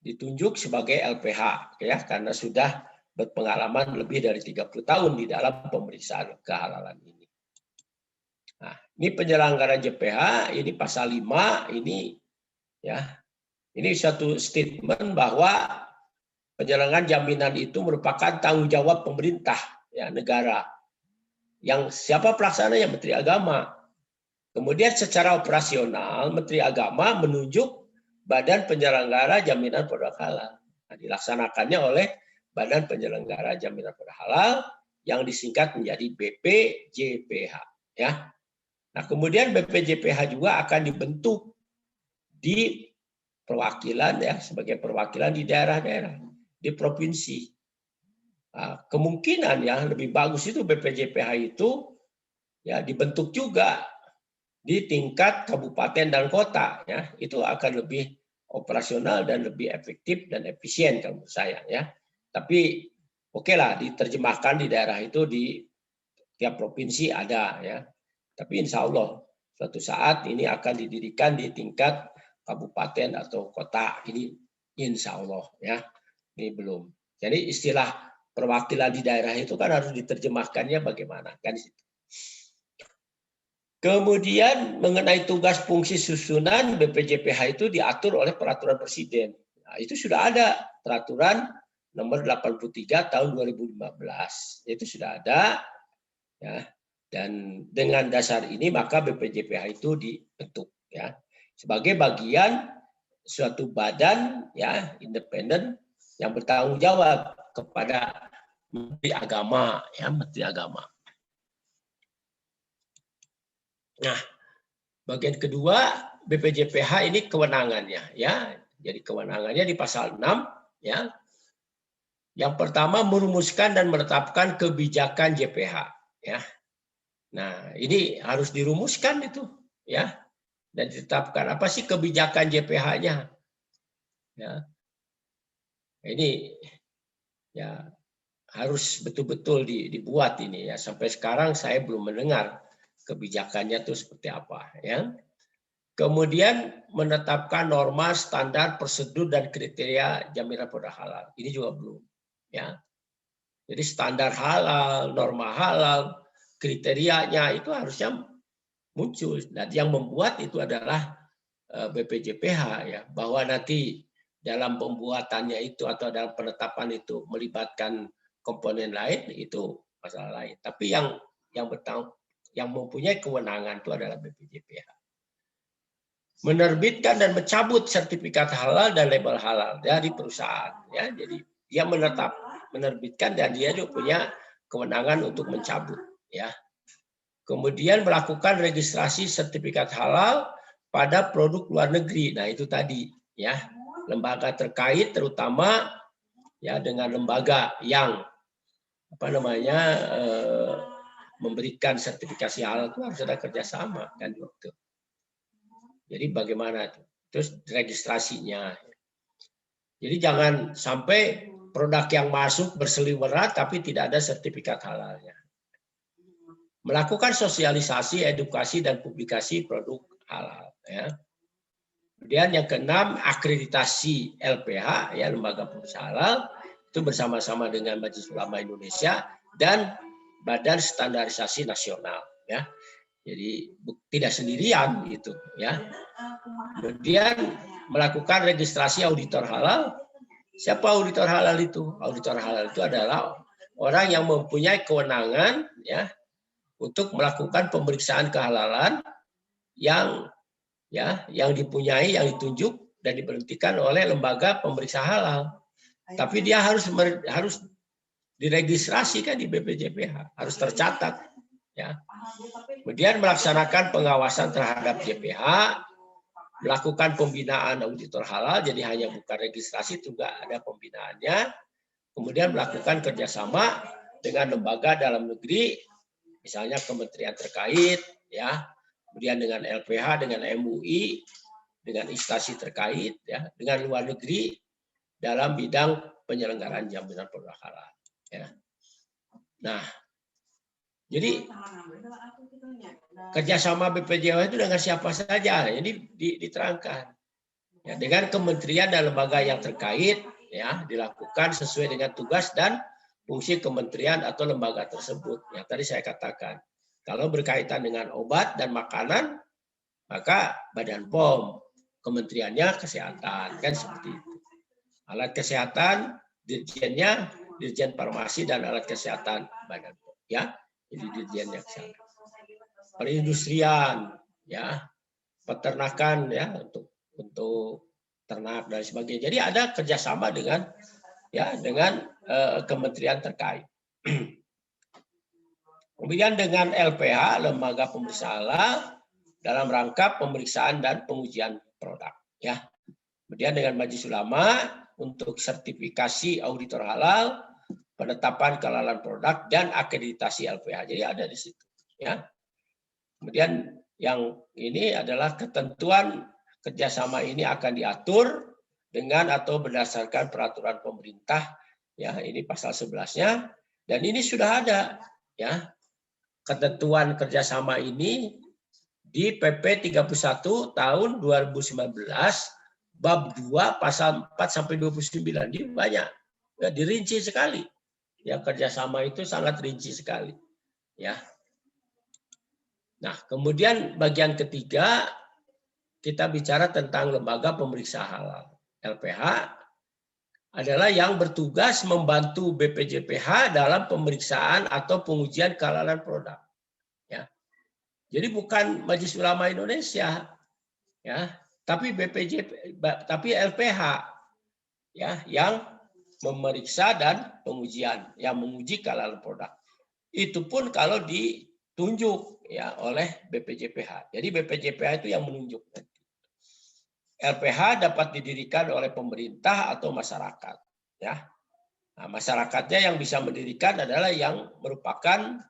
ditunjuk sebagai LPH ya, karena sudah berpengalaman lebih dari 30 tahun di dalam pemeriksaan kehalalan ini. Nah, ini penyelenggara JPH, ini pasal 5 ini ya. Ini satu statement bahwa penyelenggaraan jaminan itu merupakan tanggung jawab pemerintah ya, negara. Yang siapa pelaksananya? Menteri Agama. Kemudian secara operasional Menteri Agama menunjuk Badan Penyelenggara Jaminan Produk Halal. Nah, dilaksanakannya oleh Badan Penyelenggara Jaminan Produk Halal yang disingkat menjadi BPJPH. Ya. Nah, kemudian BPJPH juga akan dibentuk di perwakilan ya, sebagai perwakilan di daerah-daerah, di provinsi. Nah, kemungkinan yang lebih bagus itu BPJPH itu ya dibentuk juga di tingkat kabupaten dan kota ya, itu akan lebih operasional dan lebih efektif dan efisien kalau menurut saya ya. Tapi oke lah diterjemahkan di daerah itu, di tiap provinsi ada ya. Tapi insya Allah suatu saat ini akan didirikan di tingkat kabupaten atau kota, ini insya Allah ya. Ini belum. Jadi istilah perwakilan di daerah itu kan harus diterjemahkannya bagaimana kan di situ. Kemudian mengenai tugas fungsi susunan BPJPH itu diatur oleh peraturan presiden. Nah, itu sudah ada peraturan nomor 83 tahun 2015. Itu sudah ada ya. Dan dengan dasar ini maka BPJPH itu dibentuk ya sebagai bagian suatu badan ya independen yang bertanggung jawab kepada Menteri Agama ya, Menteri Agama. Nah, bagian kedua BPJPH ini kewenangannya ya. Jadi kewenangannya di pasal 6 ya. Yang pertama merumuskan dan menetapkan kebijakan JPH ya. Nah, ini harus dirumuskan itu ya. Dan ditetapkan apa sih kebijakan JPH-nya. Ya. Ini ya harus betul-betul dibuat ini ya. Sampai sekarang saya belum mendengar kebijakannya itu seperti apa ya. Kemudian menetapkan norma, standar, prosedur dan kriteria jaminan produk halal. Ini juga belum, ya. Jadi standar halal, norma halal, kriterianya itu harusnya muncul. Dan yang membuat itu adalah BPJPH, ya, bahwa nanti dalam pembuatannya itu atau dalam penetapan itu melibatkan komponen lain itu masalah lain. Tapi yang mempunyai kewenangan itu adalah BPJPH. Menerbitkan dan mencabut sertifikat halal dan label halal dari perusahaan, ya. Jadi dia menerbitkan dan dia juga punya kewenangan untuk mencabut, ya. Kemudian melakukan registrasi sertifikat halal pada produk luar negeri. Nah, itu tadi, ya. Lembaga terkait terutama, ya, dengan lembaga yang memberikan sertifikasi halal itu harus ada kerjasama, kan, gitu. Jadi bagaimana itu? Terus registrasinya. Jadi jangan sampai produk yang masuk berseliweran tapi tidak ada sertifikat halalnya. Melakukan sosialisasi, edukasi dan publikasi produk halal, ya. Kemudian yang keenam, akreditasi LPH, ya, lembaga pengusaha halal, itu bersama-sama dengan Majelis Ulama Indonesia dan Badan Standarisasi Nasional, ya. Jadi tidak sendirian gitu, ya. Kemudian melakukan registrasi auditor halal. Siapa auditor halal itu? Auditor halal itu adalah orang yang mempunyai kewenangan, ya, untuk melakukan pemeriksaan kehalalan yang dipunyai, yang ditunjuk dan diberhentikan oleh lembaga pemeriksa halal. Tapi dia harus diregistrasikan di BPJPH, harus tercatat, ya. Kemudian melaksanakan pengawasan terhadap JPH, melakukan pembinaan auditor halal, jadi hanya bukan registrasi, juga ada pembinaannya. Kemudian melakukan kerjasama dengan lembaga dalam negeri, misalnya kementerian terkait, ya. Kemudian dengan LPH, dengan MUI, dengan instansi terkait, ya, dengan luar negeri dalam bidang penyelenggaraan jaminan produk halal, ya. Nah, jadi kerjasama BPJPH itu dengan siapa saja, ini diterangkan, ya, dengan kementerian dan lembaga yang terkait, ya, dilakukan sesuai dengan tugas dan fungsi kementerian atau lembaga tersebut. Yang tadi saya katakan, kalau berkaitan dengan obat dan makanan, maka Badan POM, kementeriannya kesehatan, kan seperti itu. Alat kesehatan, dirjennya Dirjen Farmasi dan Alat Kesehatan Badan POM, ya. Jadi dirjennya kesehatan. Perindustrian, ya, peternakan, ya, untuk ternak dan sebagainya. Jadi ada kerjasama dengan, ya, dengan kementerian terkait. Kemudian dengan LPH, lembaga pemeriksa halal, dalam rangka pemeriksaan dan pengujian produk, ya. Kemudian dengan Majelis Ulama untuk sertifikasi auditor halal, penetapan kehalalan produk dan akreditasi LPH. Jadi ada di situ, ya. Kemudian yang ini adalah ketentuan kerjasama ini akan diatur dengan atau berdasarkan peraturan pemerintah, ya, ini pasal 11-nya, dan ini sudah ada, ya, ketentuan kerjasama ini di PP 31 tahun 2019 bab 2 pasal 4 sampai 29. Ini banyak, ya, dirinci sekali. Ya, kerjasama itu sangat rinci sekali, ya. Nah, kemudian bagian ketiga kita bicara tentang lembaga pemeriksa halal. LPH adalah yang bertugas membantu BPJPH dalam pemeriksaan atau pengujian kehalalan produk, ya. Jadi bukan Majelis Ulama Indonesia, ya, tapi tapi LPH, ya, yang memeriksa dan pengujian, yang menguji kehalalan produk. Itu pun kalau ditunjuk, ya, oleh BPJPH. Jadi BPJPH itu yang menunjuk. LPH dapat didirikan oleh pemerintah atau masyarakat, ya. Nah, masyarakatnya yang bisa mendirikan adalah yang merupakan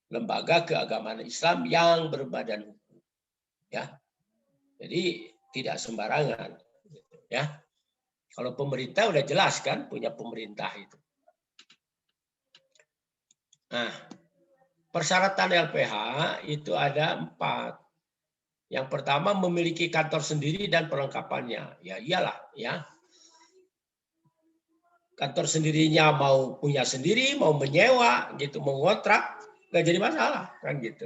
lembaga keagamaan Islam yang berbadan hukum, ya. Jadi tidak sembarangan, ya. Kalau pemerintah udah jelas kan, punya pemerintah itu. Nah, persyaratan LPH itu ada 4. Yang pertama memiliki kantor sendiri dan perlengkapannya. Ya iyalah ya. Kantor sendirinya mau punya sendiri, mau menyewa gitu, mau ngontrak, nggak jadi masalah kan gitu.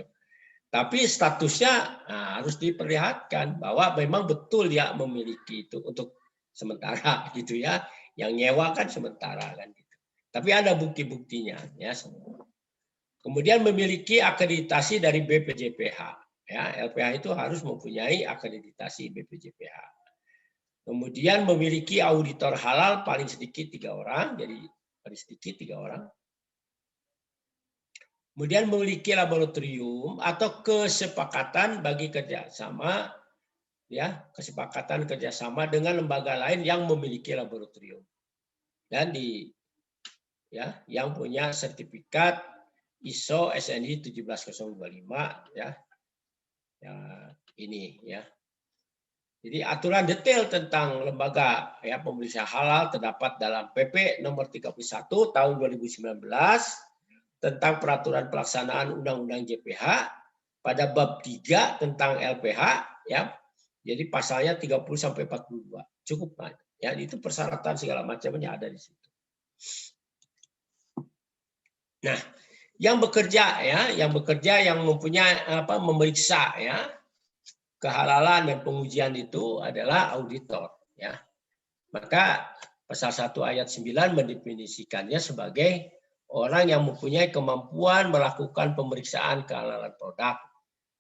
Tapi statusnya harus diperlihatkan bahwa memang betul dia memiliki itu untuk sementara gitu ya. Yang nyewa kan sementara kan gitu. Tapi ada bukti-buktinya ya semua. Kemudian memiliki akreditasi dari BPJPH. Ya, LPH itu harus mempunyai akreditasi BPJPH. Kemudian memiliki auditor halal paling sedikit 3 orang, jadi paling sedikit 3 orang. Kemudian memiliki laboratorium atau kesepakatan bagi kerjasama, ya kesepakatan kerjasama dengan lembaga lain yang memiliki laboratorium dan yang punya sertifikat ISO SNI 17025 ya ini ya. Jadi aturan detail tentang lembaga ya pemeriksa halal terdapat dalam PP nomor 31 tahun 2019 tentang peraturan pelaksanaan Undang-Undang JPH pada bab 3 tentang LPH ya. Jadi pasalnya 30 sampai 42. Cukup banyak. Ya, itu persyaratan segala macamnya ada di situ. Nah, yang bekerja yang mempunyai memeriksa ya kehalalan dan pengujian itu adalah auditor ya. Maka pasal 1 ayat 9 mendefinisikannya sebagai orang yang mempunyai kemampuan melakukan pemeriksaan kehalalan produk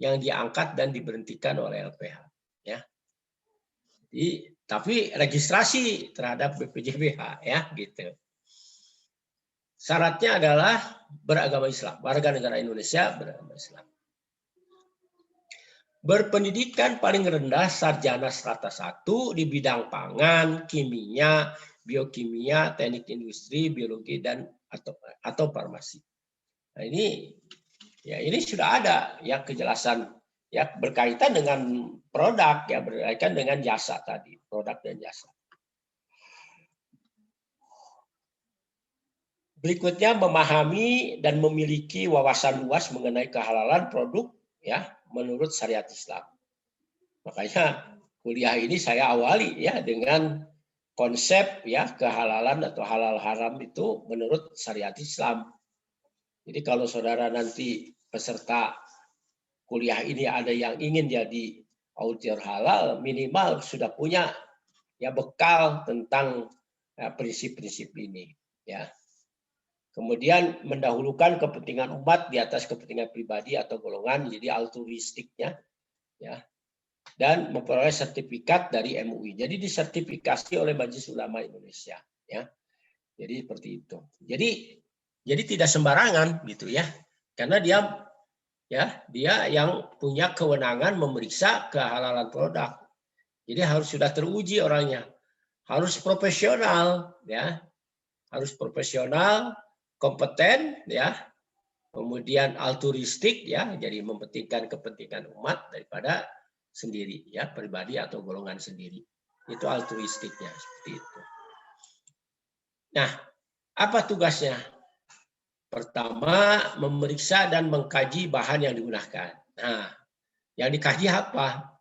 yang diangkat dan diberhentikan oleh LPH ya. Jadi, tapi registrasi terhadap BPJPH ya gitu. Syaratnya adalah beragama Islam, warga negara Indonesia beragama Islam. Berpendidikan paling rendah sarjana strata 1 di bidang pangan, kimia, biokimia, teknik industri, biologi dan atau farmasi. Nah, ini sudah ada ya kejelasan ya berkaitan dengan produk ya berkaitan dengan jasa tadi, produk dan jasa. Berikutnya memahami dan memiliki wawasan luas mengenai kehalalan produk ya menurut syariat Islam. Makanya kuliah ini saya awali ya dengan konsep ya kehalalan atau halal haram itu menurut syariat Islam. Jadi kalau saudara nanti peserta kuliah ini ada yang ingin jadi auditor halal, minimal sudah punya ya bekal tentang prinsip-prinsip ini ya. Kemudian mendahulukan kepentingan umat di atas kepentingan pribadi atau golongan, jadi altruistiknya, ya, dan memperoleh sertifikat dari MUI. Jadi disertifikasi oleh Majelis Ulama Indonesia, ya. Jadi seperti itu. Jadi tidak sembarangan gitu ya, karena dia yang punya kewenangan memeriksa kehalalan produk. Jadi harus sudah teruji orangnya, harus profesional, ya, harus profesional. Kompeten ya, kemudian altruistik ya, jadi mementingkan kepentingan umat daripada sendiri ya, pribadi atau golongan sendiri. Itu altruistiknya seperti itu. Nah, apa tugasnya? Pertama, memeriksa dan mengkaji bahan yang digunakan. Nah, yang dikaji apa?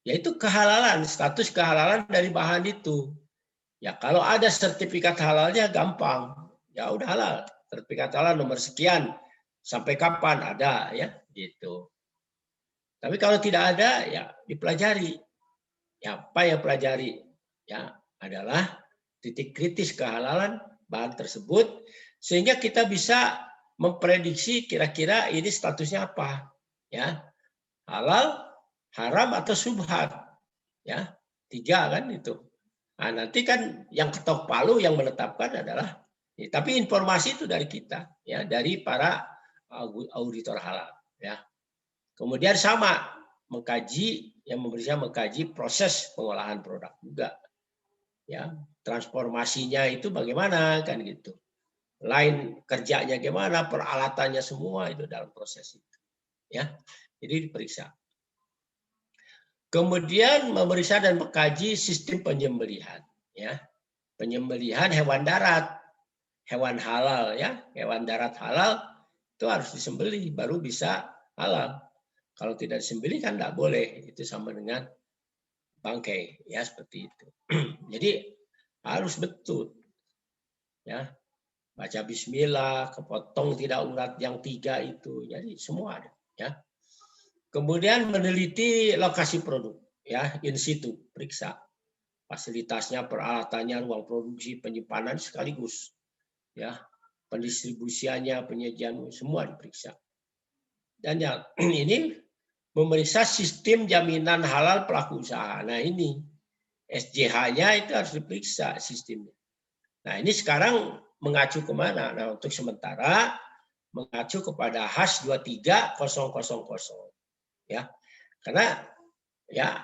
Yaitu kehalalan, status kehalalan dari bahan itu. Ya, kalau ada sertifikat halalnya gampang. Ya udah halal. Sertifikat halal nomor sekian sampai kapan ada ya gitu. Tapi kalau tidak ada ya dipelajari. Ya, apa yang pelajari? Ya adalah titik kritis kehalalan bahan tersebut sehingga kita bisa memprediksi kira-kira ini statusnya apa ya, halal, haram atau syubhat ya, 3 kan itu. Nah, nanti kan yang ketok palu yang menetapkan adalah tapi informasi itu dari kita, ya, dari para auditor halal, ya. Kemudian sama mengkaji proses pengolahan produk juga, ya. Transformasinya itu bagaimana kan gitu, lain kerjanya gimana, peralatannya semua itu dalam proses itu, ya. Jadi diperiksa. Kemudian memeriksa dan mengkaji sistem penyembelihan, ya, penyembelihan hewan darat. Hewan halal ya, hewan darat halal itu harus disembelih baru bisa halal. Kalau tidak disembelih kan tidak boleh, itu sama dengan bangkai, ya seperti itu. Jadi harus betul, ya baca Bismillah, kepotong tidak urat yang 3 itu, jadi semua ada, ya. Kemudian meneliti lokasi produk, ya in situ, periksa fasilitasnya, peralatannya, ruang produksi, penyimpanan sekaligus, ya pendistribusiannya, penyajian semua diperiksa. Dan yang ini memeriksa sistem jaminan halal pelaku usaha. Nah ini SJH-nya itu harus diperiksa sistemnya. Nah ini sekarang mengacu kemana? Nah untuk sementara mengacu kepada HAS 23000, ya karena ya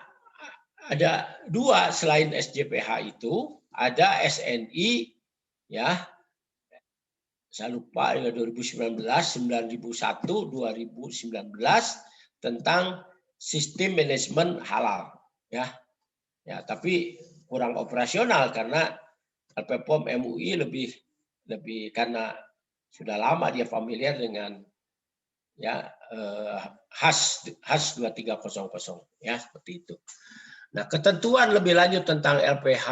ada 2 selain SJPH itu, ada SNI, ya saya lupa 2019, 9001, 2019 tentang sistem manajemen halal, ya. Ya, tapi kurang operasional karena LPPOM MUI lebih karena sudah lama dia familiar dengan ya HAS 2300, ya seperti itu. Nah, ketentuan lebih lanjut tentang LPH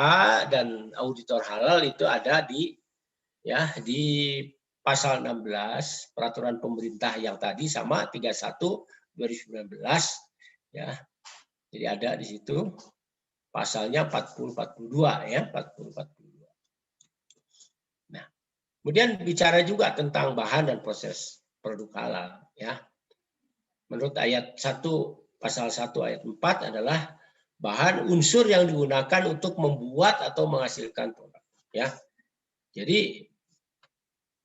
dan auditor halal itu ada di pasal 16 peraturan pemerintah yang tadi sama 31 2019, ya. Jadi ada di situ pasalnya 40-42, ya 40-42. Nah, kemudian bicara juga tentang bahan dan proses produk halal, ya. Menurut ayat 1 pasal 1 ayat 4 adalah bahan unsur yang digunakan untuk membuat atau menghasilkan produk, ya. Jadi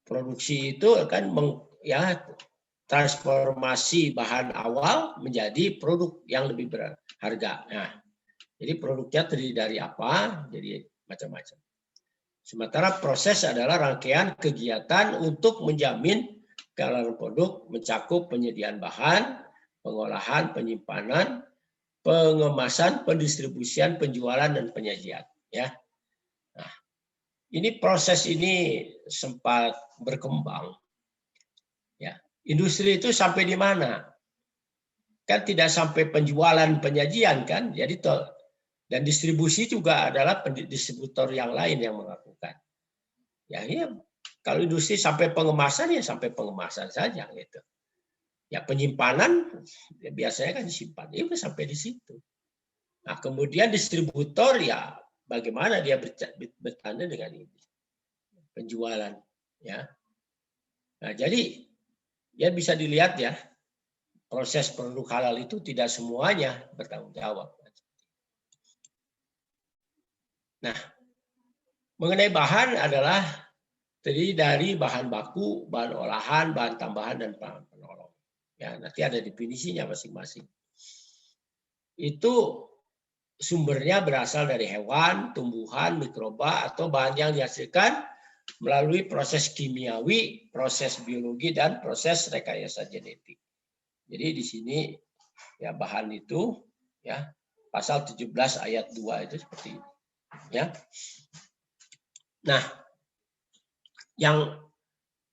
produksi itu kan transformasi bahan awal menjadi produk yang lebih berharga. Nah, jadi produknya terdiri dari apa? Jadi macam-macam. Sementara proses adalah rangkaian kegiatan untuk menjamin kehalalan produk, mencakup penyediaan bahan, pengolahan, penyimpanan, pengemasan, pendistribusian, penjualan, dan penyajian. Ya. Nah, ini proses ini sempat berkembang. Ya, industri itu sampai di mana? Kan tidak sampai penjualan, penyajian kan? Jadi dan distribusi juga adalah distributor yang lain yang melakukan. Ya, ini kalau industri sampai pengemasan ya sampai pengemasan saja gitu. Ya penyimpanan ya biasanya kan disimpan, itu sampai di situ. Nah kemudian distributor ya bagaimana dia bertanda dengan ini penjualan, ya. Nah jadi ya bisa dilihat ya proses produk halal itu tidak semuanya bertanggung jawab. Nah mengenai bahan adalah terdiri dari bahan baku, bahan olahan, bahan tambahan, dan bahan penolong. Ya, nanti ada definisinya masing-masing. Itu sumbernya berasal dari hewan, tumbuhan, mikroba, atau bahan yang dihasilkan melalui proses kimiawi, proses biologi, dan proses rekayasa genetik. Jadi di sini ya bahan itu ya pasal 17 ayat 2 itu seperti ini. Ya. Nah, yang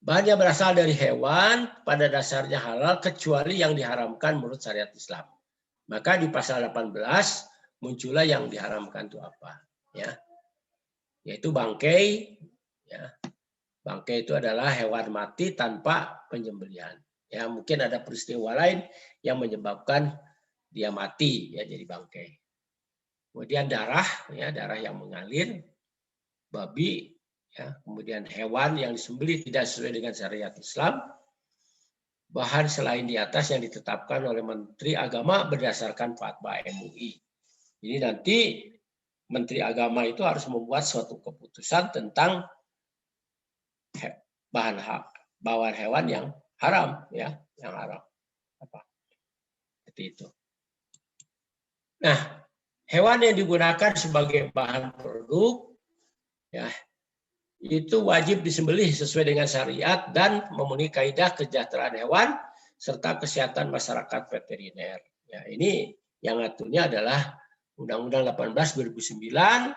bahannya berasal dari hewan pada dasarnya halal kecuali yang diharamkan menurut syariat Islam. Maka di pasal 18 muncullah yang diharamkan itu apa? Ya, yaitu bangkai. Ya, bangkai itu adalah hewan mati tanpa penyembelihan. Ya, mungkin ada peristiwa lain yang menyebabkan dia mati ya jadi bangkai. Kemudian darah, ya darah yang mengalir, babi. Ya, kemudian hewan yang disembelih tidak sesuai dengan syariat Islam, bahan selain di atas yang ditetapkan oleh Menteri Agama berdasarkan fatwa MUI. Jadi nanti Menteri Agama itu harus membuat suatu keputusan tentang bawaan hewan yang haram, ya, yang haram. Apa? Seperti itu. Nah, hewan yang digunakan sebagai bahan produk, ya. Itu wajib disembelih sesuai dengan syariat dan memenuhi kaidah kesejahteraan hewan serta kesehatan masyarakat veteriner. Ya, ini yang ngaturnya adalah Undang-Undang 18 2009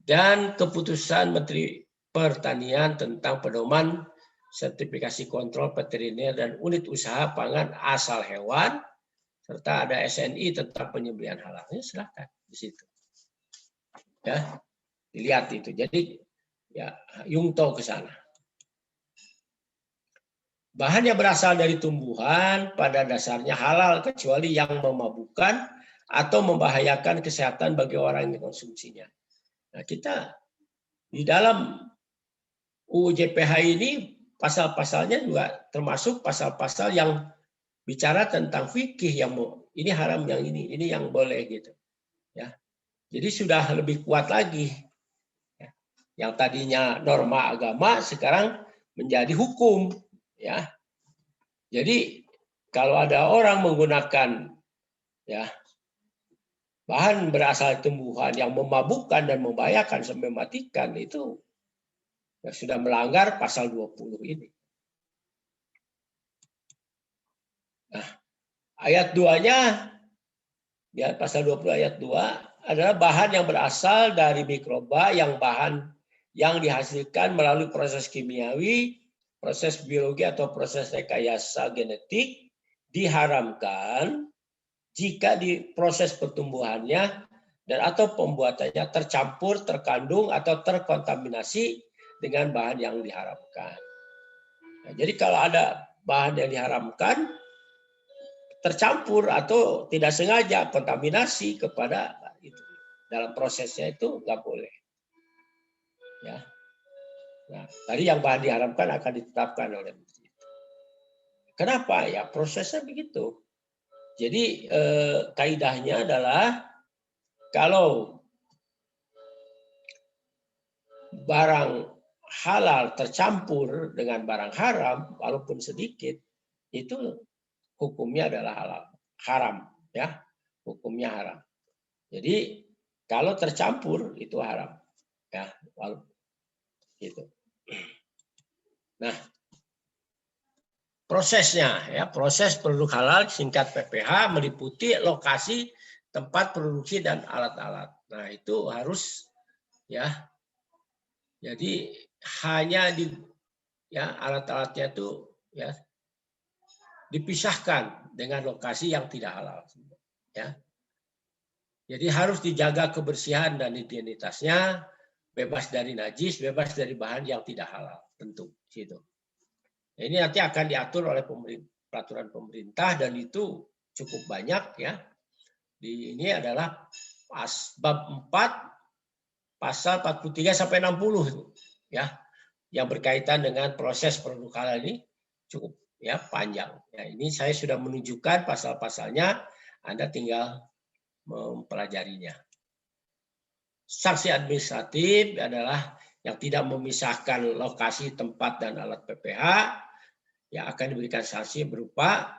dan keputusan Menteri Pertanian tentang pedoman sertifikasi kontrol veteriner dan unit usaha pangan asal hewan serta ada SNI tentang penyembelihan halal. Ya, silakan di situ. Ya, dilihat itu. Jadi ya Yungto ke sana. Bahan yang berasal dari tumbuhan pada dasarnya halal kecuali yang memabukkan atau membahayakan kesehatan bagi orang yang mengkonsumsinya. Nah, kita di dalam UU JPH ini pasal-pasalnya juga termasuk pasal-pasal yang bicara tentang fikih yang ini haram, yang ini yang boleh gitu. Ya. Jadi sudah lebih kuat lagi. Ya. Yang tadinya norma agama sekarang menjadi hukum, ya. Jadi kalau ada orang menggunakan ya bahan berasal tumbuhan yang memabukkan dan membahayakan sampai mematikan, itu ya sudah melanggar pasal 20 ini. Nah, ayat 2-nya ya pasal 20 ayat 2 adalah bahan yang berasal dari mikroba yang dihasilkan melalui proses kimiawi, proses biologi atau proses rekayasa genetik diharamkan jika di proses pertumbuhannya dan atau pembuatannya tercampur, terkandung atau terkontaminasi dengan bahan yang diharamkan. Nah, jadi kalau ada bahan yang diharamkan tercampur atau tidak sengaja kontaminasi kepada itu, dalam prosesnya itu nggak boleh. Ya. Nah, tadi yang bahan diharamkan akan ditetapkan oleh menteri. Kenapa? Ya prosesnya begitu. Jadi kaidahnya adalah kalau barang halal tercampur dengan barang haram, walaupun sedikit, itu hukumnya adalah haram, ya, hukumnya haram. Jadi kalau tercampur itu haram, ya, walaupun gitu. Nah, prosesnya, ya, proses produk halal singkat PPH meliputi lokasi tempat produksi dan alat-alat. Nah, itu harus ya. Jadi hanya alat-alatnya itu ya dipisahkan dengan lokasi yang tidak halal, ya. Jadi harus dijaga kebersihan dan identitasnya, bebas dari najis, bebas dari bahan yang tidak halal, tentu gitu. Ini nanti akan diatur oleh peraturan pemerintah dan itu cukup banyak, ya. Ini adalah bab 4 pasal 43 sampai 60, ya. Yang berkaitan dengan proses produk halal ini cukup ya panjang. Ya, ini saya sudah menunjukkan pasal-pasalnya, Anda tinggal mempelajarinya. Sanksi administratif adalah yang tidak memisahkan lokasi, tempat, dan alat PPH, yang akan diberikan sanksi berupa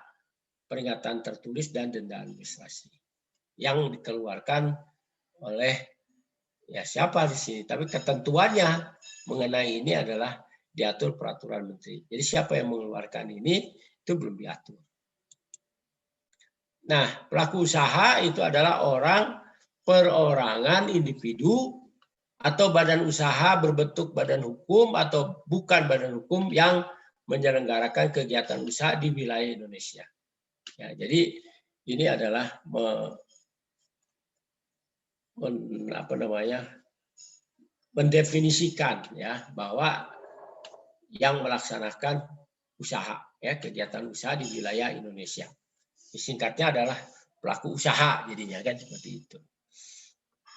peringatan tertulis dan denda administrasi yang dikeluarkan oleh ya siapa di sini, tapi ketentuannya mengenai ini adalah diatur peraturan menteri. Jadi siapa yang mengeluarkan ini itu belum diatur. Nah, pelaku usaha itu adalah orang, perorangan, individu atau badan usaha berbentuk badan hukum atau bukan badan hukum yang menyelenggarakan kegiatan usaha di wilayah Indonesia. Ya, jadi ini adalah mendefinisikan ya bahwa yang melaksanakan usaha, ya, kegiatan usaha di wilayah Indonesia. Singkatnya adalah pelaku usaha, jadinya kan seperti itu.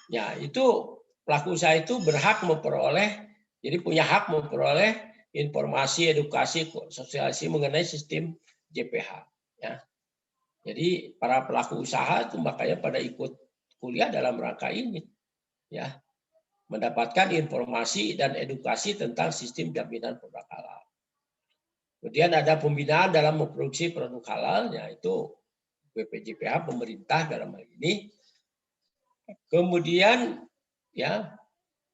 Ya, itu pelaku usaha itu berhak memperoleh, jadi punya hak memperoleh informasi, edukasi, sosialisasi mengenai sistem JPH. Ya. Jadi para pelaku usaha itu makanya pada ikut kuliah dalam rangka ini, ya, mendapatkan informasi dan edukasi tentang sistem jaminan produk halal. Kemudian ada pembinaan dalam memproduksi produk halal, yaitu BPJPH pemerintah dalam hal ini. Kemudian ya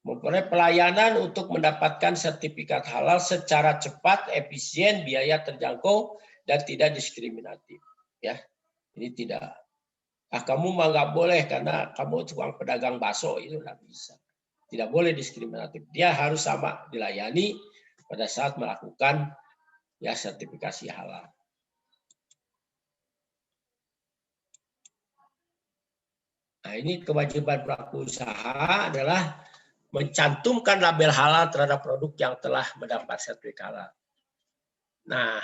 memperoleh pelayanan untuk mendapatkan sertifikat halal secara cepat, efisien, biaya terjangkau dan tidak diskriminatif. Ya, ini tidak. Kamu mah nggak boleh karena kamu tukang pedagang bakso, itu nggak bisa. Tidak boleh diskriminatif. Dia harus sama dilayani pada saat melakukan ya sertifikasi halal. Nah, ini kewajiban pelaku usaha adalah mencantumkan label halal terhadap produk yang telah mendapat sertifikat halal. Nah,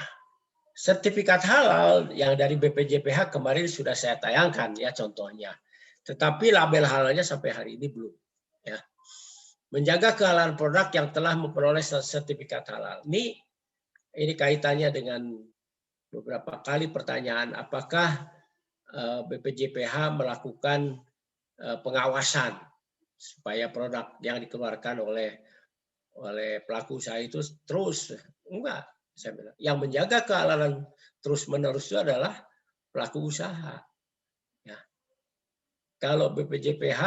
sertifikat halal yang dari BPJPH kemarin sudah saya tayangkan ya contohnya. Tetapi label halalnya sampai hari ini belum. Ya. Menjaga kehalalan produk yang telah memperoleh sertifikat halal. Ini kaitannya dengan beberapa kali pertanyaan, apakah BPJPH melakukan pengawasan supaya produk yang dikeluarkan oleh pelaku usaha itu terus enggak. Saya bilang, yang menjaga kehalalan terus-menerus itu adalah pelaku usaha. Ya. Kalau BPJPH,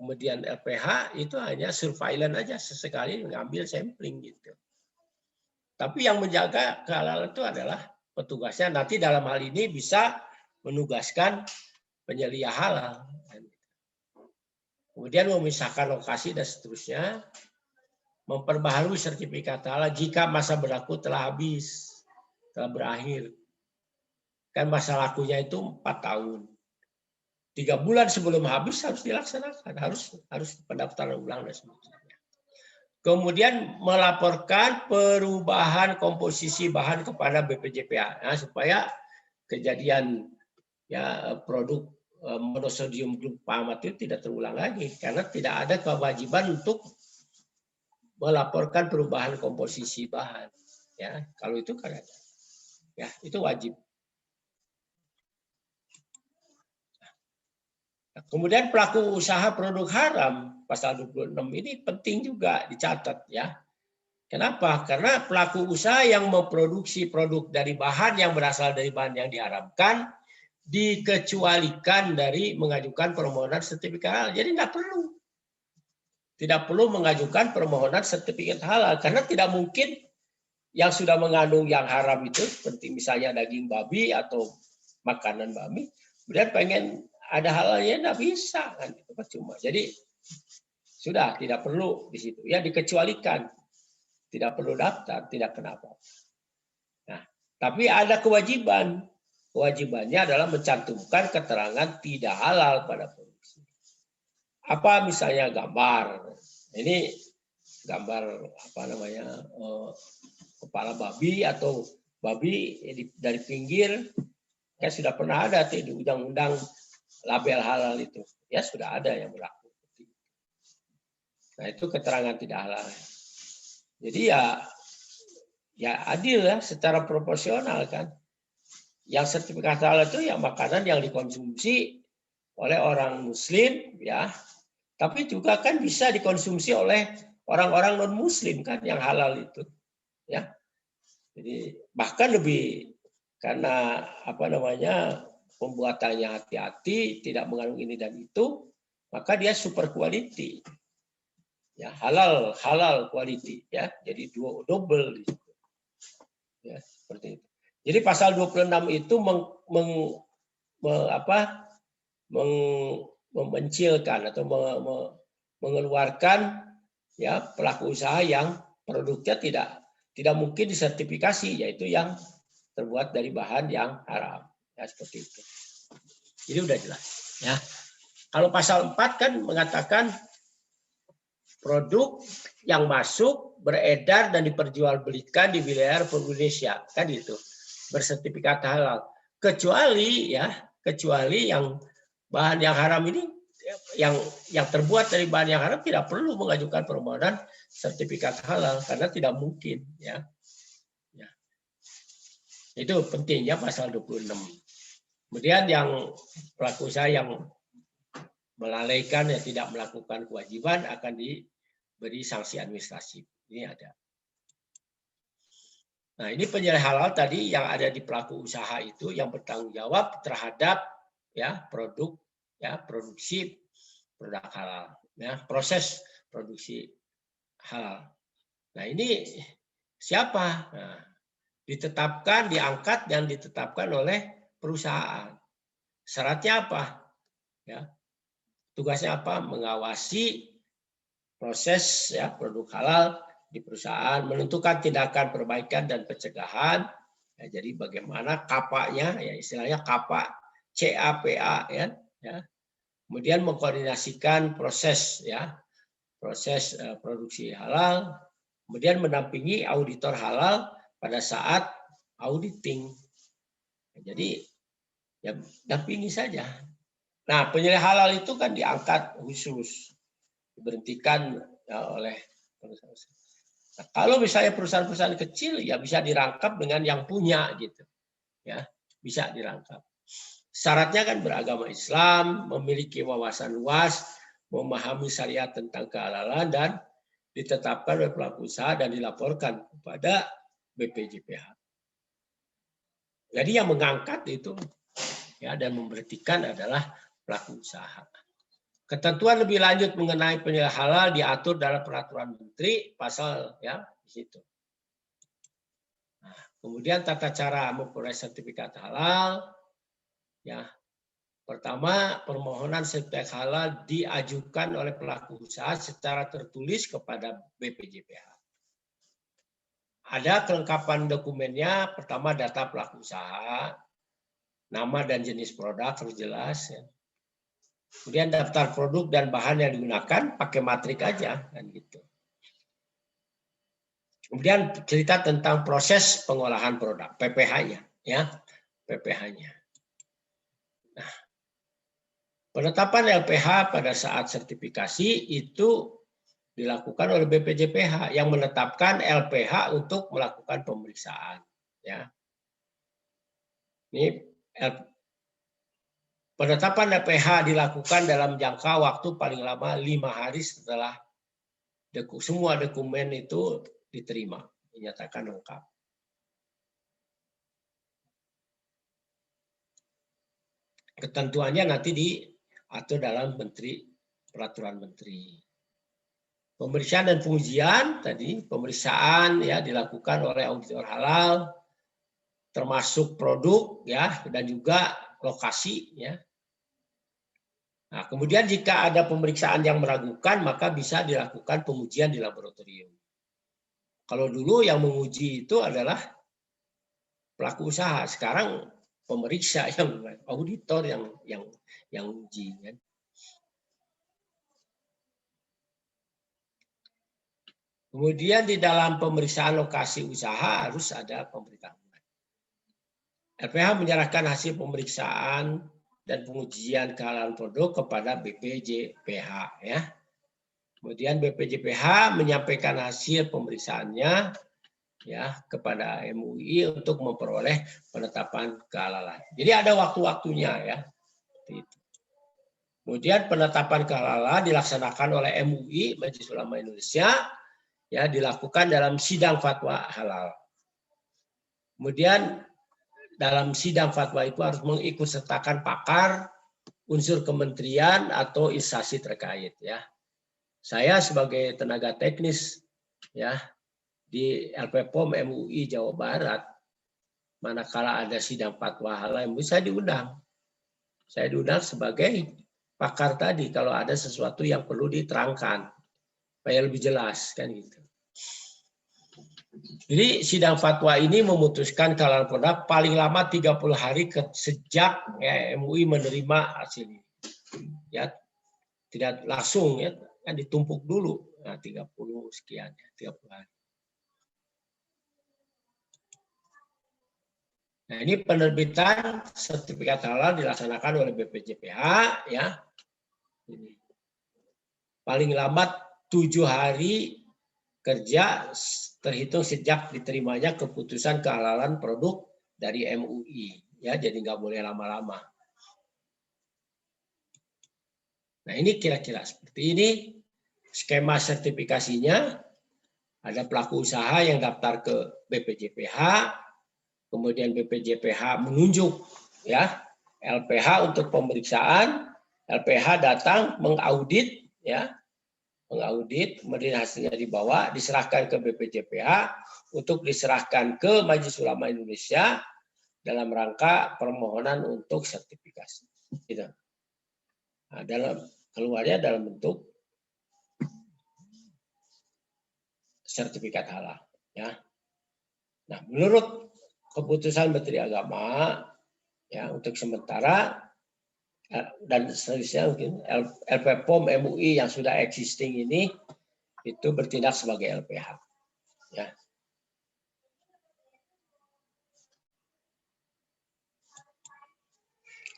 kemudian LPH, itu hanya surveillance aja, sesekali ngambil sampling gitu. Tapi yang menjaga kehalalan itu adalah petugasnya. Nanti dalam hal ini bisa menugaskan penyelia halal. Kemudian memisahkan lokasi dan seterusnya. Memperbaharui sertifikat halal jika masa berlaku telah habis, telah berakhir. Kan masa lakunya itu 4 tahun. 3 bulan sebelum habis harus dilaksanakan, harus pendaftaran ulang dan sebagainya. Kemudian melaporkan perubahan komposisi bahan kepada BPJPH, nah, supaya kejadian ya produk monosodium glutamate itu tidak terulang lagi, karena tidak ada kewajiban untuk melaporkan perubahan komposisi bahan. Ya, kalau itu kan ada. Ya, itu wajib. Kemudian pelaku usaha produk haram pasal 26 ini penting juga dicatat ya. Kenapa? Karena pelaku usaha yang memproduksi produk dari bahan yang berasal dari bahan yang diharamkan dikecualikan dari mengajukan permohonan sertifikat halal. Jadi tidak perlu mengajukan permohonan sertifikat halal karena tidak mungkin yang sudah mengandung yang haram itu seperti misalnya daging babi atau makanan babi, kemudian pengen ada halalnya nggak bisa kan, itu percuma. Jadi sudah tidak perlu di situ ya, dikecualikan, tidak perlu daftar, tidak kenapa. Nah, tapi ada kewajiban. Kewajibannya adalah mencantumkan keterangan tidak halal pada produksi. Apa misalnya gambar, ini gambar apa namanya kepala babi atau babi dari pinggir, kan sudah pernah ada di undang-undang label halal itu, ya sudah ada yang berlaku. Nah itu keterangan tidak halal. Jadi ya adil ya, secara proporsional kan. Yang sertifikat halal itu ya makanan yang dikonsumsi oleh orang Muslim ya. Tapi juga kan bisa dikonsumsi oleh orang-orang non-Muslim kan yang halal itu, ya. Jadi bahkan lebih karena apa namanya pembuatannya hati-hati, tidak mengandung ini dan itu, maka dia super quality, ya halal quality, ya. Jadi double, ya seperti itu. Jadi pasal 26 itu memencilkan atau mengeluarkan ya pelaku usaha yang produknya tidak mungkin disertifikasi, yaitu yang terbuat dari bahan yang haram, ya seperti itu. Jadi udah jelas ya. Kalau pasal 4 kan mengatakan produk yang masuk, beredar dan diperjualbelikan di wilayah Republik Indonesia kan itu bersertifikat halal, kecuali yang bahan yang haram ini yang terbuat dari bahan yang haram tidak perlu mengajukan permohonan sertifikat halal karena tidak mungkin ya. Itu pentingnya pasal 26. Kemudian yang pelaku usaha yang melalaikan ya tidak melakukan kewajiban akan diberi sanksi administratif. Ini ada. Nah, ini penilaian halal tadi yang ada di pelaku usaha itu yang bertanggung jawab terhadap ya produk ya produksi produk halal ya, proses produksi halal. Nah, ini siapa? Nah, diangkat dan ditetapkan oleh perusahaan. Syaratnya apa? Ya. Tugasnya apa? Mengawasi proses ya produk halal di perusahaan, menentukan tindakan perbaikan dan pencegahan. Ya, jadi bagaimana kapaknya, ya istilahnya kapak CAPA ya, kemudian mengkoordinasikan proses ya, proses produksi halal, kemudian mendampingi auditor halal pada saat auditing. Jadi ya dampingi saja. Nah, penilai halal itu kan diangkat khusus, diberhentikan ya, oleh perusahaan. Nah, kalau misalnya perusahaan-perusahaan kecil ya bisa dirangkap dengan yang punya gitu, ya bisa dirangkap. Syaratnya kan beragama Islam, memiliki wawasan luas, memahami syariat tentang kehalalan dan ditetapkan oleh pelaku usaha dan dilaporkan kepada BPJPH. Jadi yang mengangkat itu ya dan memberhentikan adalah pelaku usaha. Ketentuan lebih lanjut mengenai penilaian halal diatur dalam peraturan menteri pasal ya di situ. Nah, kemudian tata cara memperoleh sertifikat halal ya. Pertama, permohonan sertifikat halal diajukan oleh pelaku usaha secara tertulis kepada BPJPH. Ada kelengkapan dokumennya. Pertama, data pelaku usaha, nama dan jenis produk harus jelas. Ya. Kemudian daftar produk dan bahan yang digunakan pakai matrik aja kan gitu. Kemudian cerita tentang proses pengolahan produk, PPH-nya, ya, PPH-nya. Nah, penetapan LPH pada saat sertifikasi itu dilakukan oleh BPJPH yang menetapkan LPH untuk melakukan pemeriksaan. Ya. Ini penetapan LPH dilakukan dalam jangka waktu paling lama 5 hari setelah semua dokumen itu diterima, dinyatakan lengkap. Ketentuannya nanti diatur dalam peraturan menteri. Pemeriksaan dan pengujian tadi, pemeriksaan ya dilakukan oleh auditor halal, termasuk produk ya dan juga lokasi ya. Nah, kemudian jika ada pemeriksaan yang meragukan maka bisa dilakukan pengujian di laboratorium. Kalau dulu yang menguji itu adalah pelaku usaha, sekarang pemeriksa yang auditor yang uji kan. Kemudian di dalam pemeriksaan lokasi usaha harus ada pemberitahuan. LPH menyerahkan hasil pemeriksaan dan pengujian kehalalan produk kepada BPJPH ya. Kemudian BPJPH menyampaikan hasil pemeriksaannya ya kepada MUI untuk memperoleh penetapan kehalalan. Jadi ada waktu-waktunya ya. Kemudian penetapan kehalalan dilaksanakan oleh MUI Majelis Ulama Indonesia ya dilakukan dalam sidang fatwa halal. Kemudian dalam sidang fatwa itu harus mengikutsertakan pakar, unsur kementerian atau instansi terkait ya. Saya sebagai tenaga teknis ya di LPPOM MUI Jawa Barat, manakala ada sidang fatwa halal MUI saya diundang. Saya diundang sebagai pakar tadi kalau ada sesuatu yang perlu diterangkan supaya lebih jelas kan gitu. Jadi sidang fatwa ini memutuskan kehalalan produk paling lama 30 hari sejak ya, MUI menerima hasil ini. Ya, tidak langsung ya, kan ditumpuk dulu. Nah, 30 sekian, 30 hari. Nah, ini penerbitan sertifikat halal dilaksanakan oleh BPJPH ya. Ini. Paling lambat 7 hari kerja terhitung sejak diterimanya keputusan kehalalan produk dari MUI ya, jadi nggak boleh lama-lama. Nah, ini kira-kira seperti ini skema sertifikasinya. Ada pelaku usaha yang daftar ke BPJPH, kemudian BPJPH menunjuk ya LPH untuk pemeriksaan, LPH datang mengaudit ya. Mengaudit, kemudian hasilnya dibawa, diserahkan ke BPJPH untuk diserahkan ke Majelis Ulama Indonesia dalam rangka permohonan untuk sertifikasi. Gitu. Nah, keluarnya dalam bentuk sertifikat halal. Ya. Nah, menurut keputusan Menteri Agama, ya untuk sementara dan seterusnya mungkin LP POM MUI yang sudah existing ini itu bertindak sebagai LPH. Ya.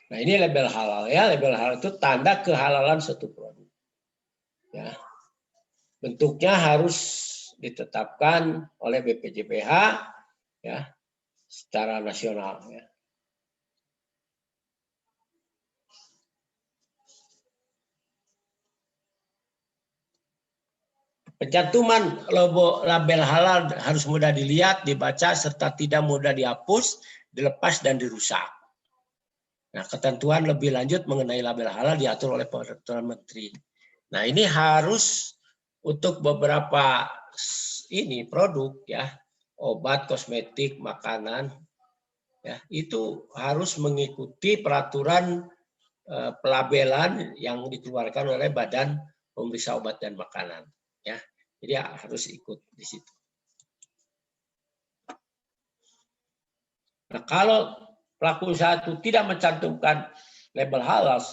Nah ini label halal ya, label halal itu tanda kehalalan suatu produk. Ya. Bentuknya harus ditetapkan oleh BPJPH ya secara nasional. Ya. Pencantuman label halal harus mudah dilihat, dibaca, serta tidak mudah dihapus, dilepas, dan dirusak. Nah, ketentuan lebih lanjut mengenai label halal diatur oleh Peraturan Menteri. Nah, ini harus untuk beberapa ini produk ya, obat, kosmetik, makanan, ya itu harus mengikuti peraturan pelabelan yang dikeluarkan oleh Badan Pemeriksa Obat dan Makanan. Ya, jadi harus ikut di situ. Nah, kalau pelaku usaha itu tidak mencantumkan label halal,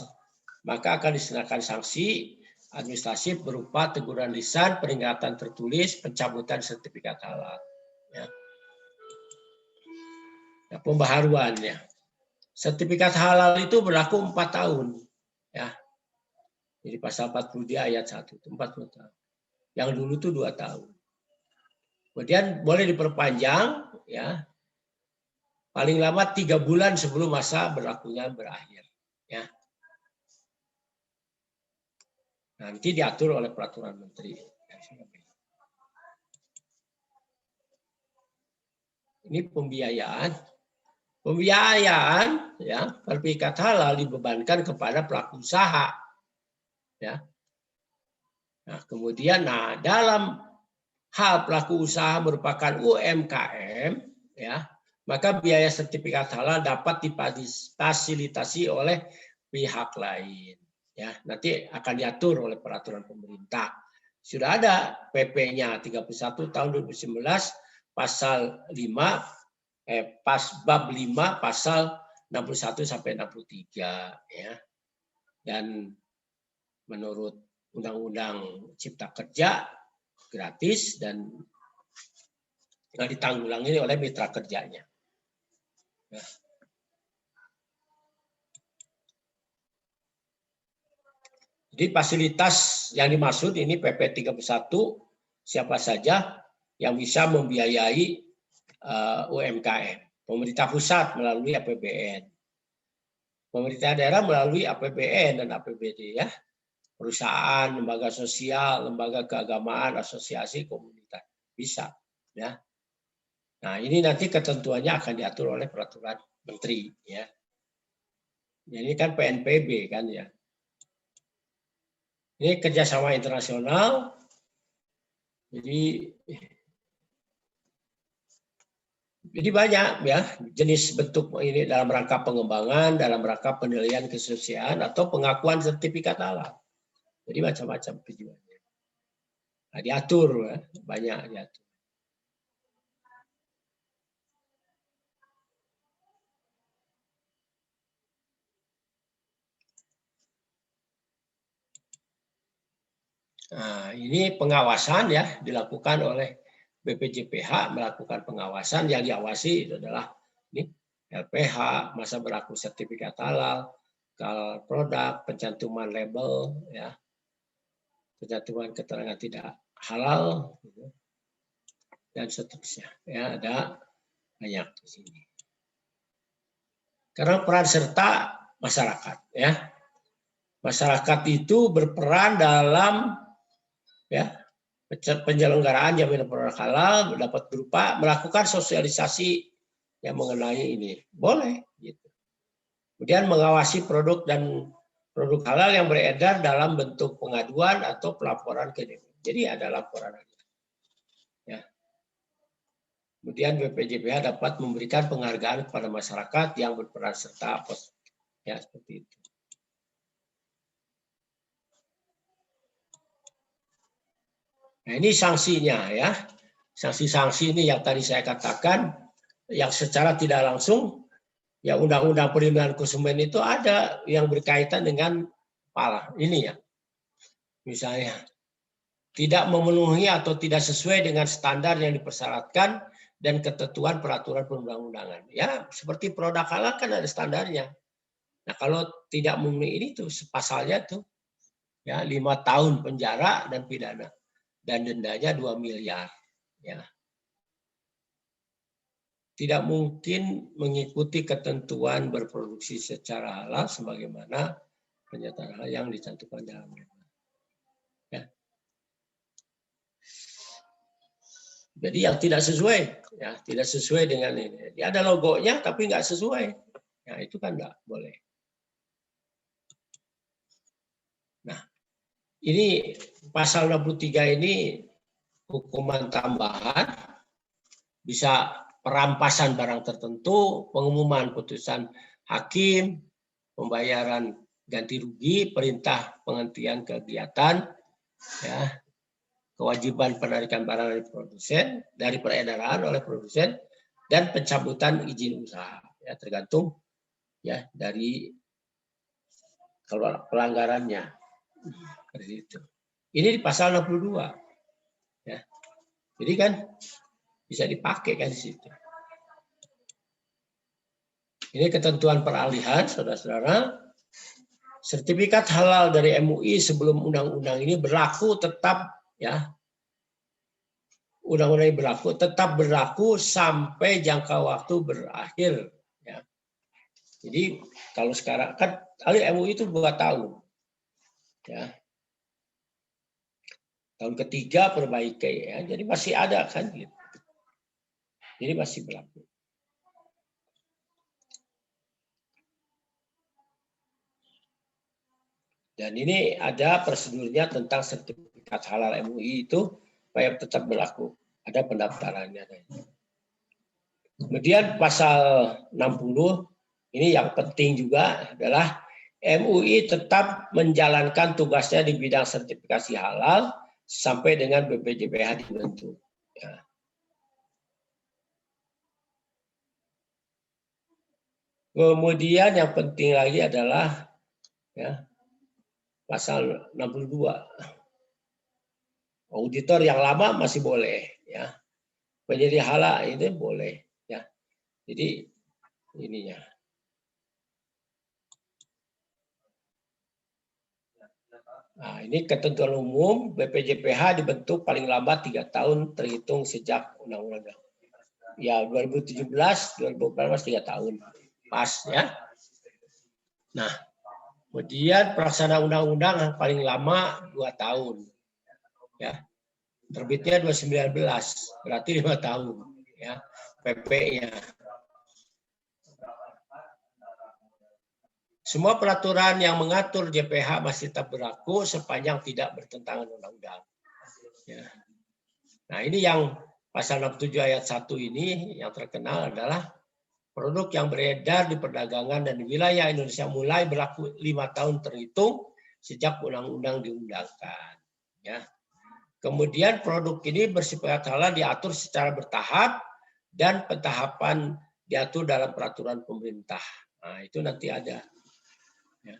maka akan dikenakan sanksi administratif berupa teguran lisan, peringatan tertulis, pencabutan sertifikat halal. Ya. Nah, pembaharuannya, sertifikat halal itu berlaku 4 tahun. Ya. Jadi pasal 40 di ayat 1 itu 40 tahun. Yang dulu itu 2 tahun. Kemudian boleh diperpanjang, ya, paling lama 3 bulan sebelum masa berlakunya berakhir. Ya. Nanti diatur oleh Peraturan Menteri. Ini pembiayaan. Pembiayaan, ya, sertifikat halal dibebankan kepada pelaku usaha. Ya. Nah, kemudian, dalam hal pelaku usaha merupakan UMKM, ya, maka biaya sertifikat halal dapat difasilitasi oleh pihak lain. Ya, nanti akan diatur oleh peraturan pemerintah. Sudah ada PP-nya 31 tahun 2019 pasal 5 bab 5 pasal 61 sampai 63 ya. Dan menurut Undang-Undang Cipta Kerja gratis dan tinggal ditanggulangi oleh mitra kerjanya. Ya. Jadi fasilitas yang dimaksud ini PP 31 siapa saja yang bisa membiayai UMKM. Pemerintah pusat melalui APBN. Pemerintah daerah melalui APBN dan APBD ya. Perusahaan, lembaga sosial, lembaga keagamaan, asosiasi, komunitas. Bisa ya. Nah, ini nanti ketentuannya akan diatur oleh peraturan menteri ya. Ini kan PNPB kan ya. Ini kerjasama internasional. Jadi banyak ya jenis bentuk ini dalam rangka pengembangan, dalam rangka penilaian kesusiaan atau pengakuan sertifikat halal. Jadi macam-macam tujuannya. Nah, diatur ya, banyak diatur. Nah, ini pengawasan ya dilakukan oleh BPJPH melakukan pengawasan yang diawasi itu adalah ini LPH, masa berlaku sertifikat halal, kalau produk, pencantuman label ya. Pencantuman keterangan tidak halal dan seterusnya. Ya, ada banyak di sini. Karena peran serta masyarakat ya. Masyarakat itu berperan dalam ya penyelenggaraan jaminan produk halal dapat berupa melakukan sosialisasi yang mengenai ini boleh gitu. Kemudian mengawasi produk dan produk halal yang beredar dalam bentuk pengaduan atau pelaporan ke DPR. Jadi ada laporan ya. Kemudian BPJPH dapat memberikan penghargaan kepada masyarakat yang berperan serta ya seperti itu. Nah, ini sanksinya ya. Sanksi-sanksi ini yang tadi saya katakan yang secara tidak langsung ya undang-undang perlindungan konsumen itu ada yang berkaitan dengan ini ya. Misalnya tidak memenuhi atau tidak sesuai dengan standar yang dipersyaratkan dan ketentuan peraturan perundang-undangan. Ya, seperti produk halal kan ada standarnya. Nah, kalau tidak memenuhi ini tuh pasalnya tuh ya 5 tahun penjara dan pidana dan dendanya 2 miliar. Ya. Tidak mungkin mengikuti ketentuan berproduksi secara halal sebagaimana pernyataan halal yang dicantumkan dalamnya. Ya. Jadi yang tidak sesuai, ya tidak sesuai dengan ini. Dia ada logonya tapi nggak sesuai. Ya itu kan nggak boleh. Nah, ini pasal 63 ini hukuman tambahan bisa perampasan barang tertentu, pengumuman putusan hakim, pembayaran ganti rugi, perintah penghentian kegiatan, ya, kewajiban penarikan barang dari produsen, dari peredaran oleh produsen, dan pencabutan izin usaha. Ya, tergantung ya dari kalau pelanggarannya. Itu. Ini di pasal 62. Ya. Jadi kan bisa dipakai kan di situ. Ini ketentuan peralihan, saudara-saudara. Sertifikat halal dari MUI sebelum undang-undang ini berlaku tetap ya. Undang-undang ini tetap berlaku sampai jangka waktu berakhir. Ya. Jadi kalau sekarang kan MUI itu 2 tahun. Ya. Tahun ketiga perbaiki ya. Jadi masih ada kan gitu. Jadi masih berlaku. Dan ini ada prosedurnya tentang sertifikat halal MUI itu supaya tetap berlaku. Ada pendaftarannya. Kemudian pasal 60 ini yang penting juga adalah MUI tetap menjalankan tugasnya di bidang sertifikasi halal sampai dengan BPJPH dibentuk. Ya. Kemudian yang penting lagi adalah ya, pasal 62. Auditor yang lama masih boleh, ya. Penyedia halal itu boleh, ya. Jadi ininya. Nah, ini ketentuan umum BPJPH dibentuk paling lambat 3 tahun terhitung sejak undang-undang. Ya 2017, 2018 3 tahun. Pas ya. Nah, kemudian pelaksana undang-undang yang paling lama 2 tahun. Ya. Terbitnya 2019, berarti 5 tahun ya. PP-nya. Semua peraturan yang mengatur JPH masih tetap berlaku sepanjang tidak bertentangan undang-undang. Ya. Nah, ini yang pasal 67 ayat 1 ini yang terkenal adalah produk yang beredar di perdagangan dan di wilayah Indonesia mulai berlaku 5 tahun terhitung sejak undang-undang diundangkan. Ya. Kemudian produk ini bersifat halal diatur secara bertahap dan pentahapan diatur dalam peraturan pemerintah. Nah, itu nanti ada. Ya.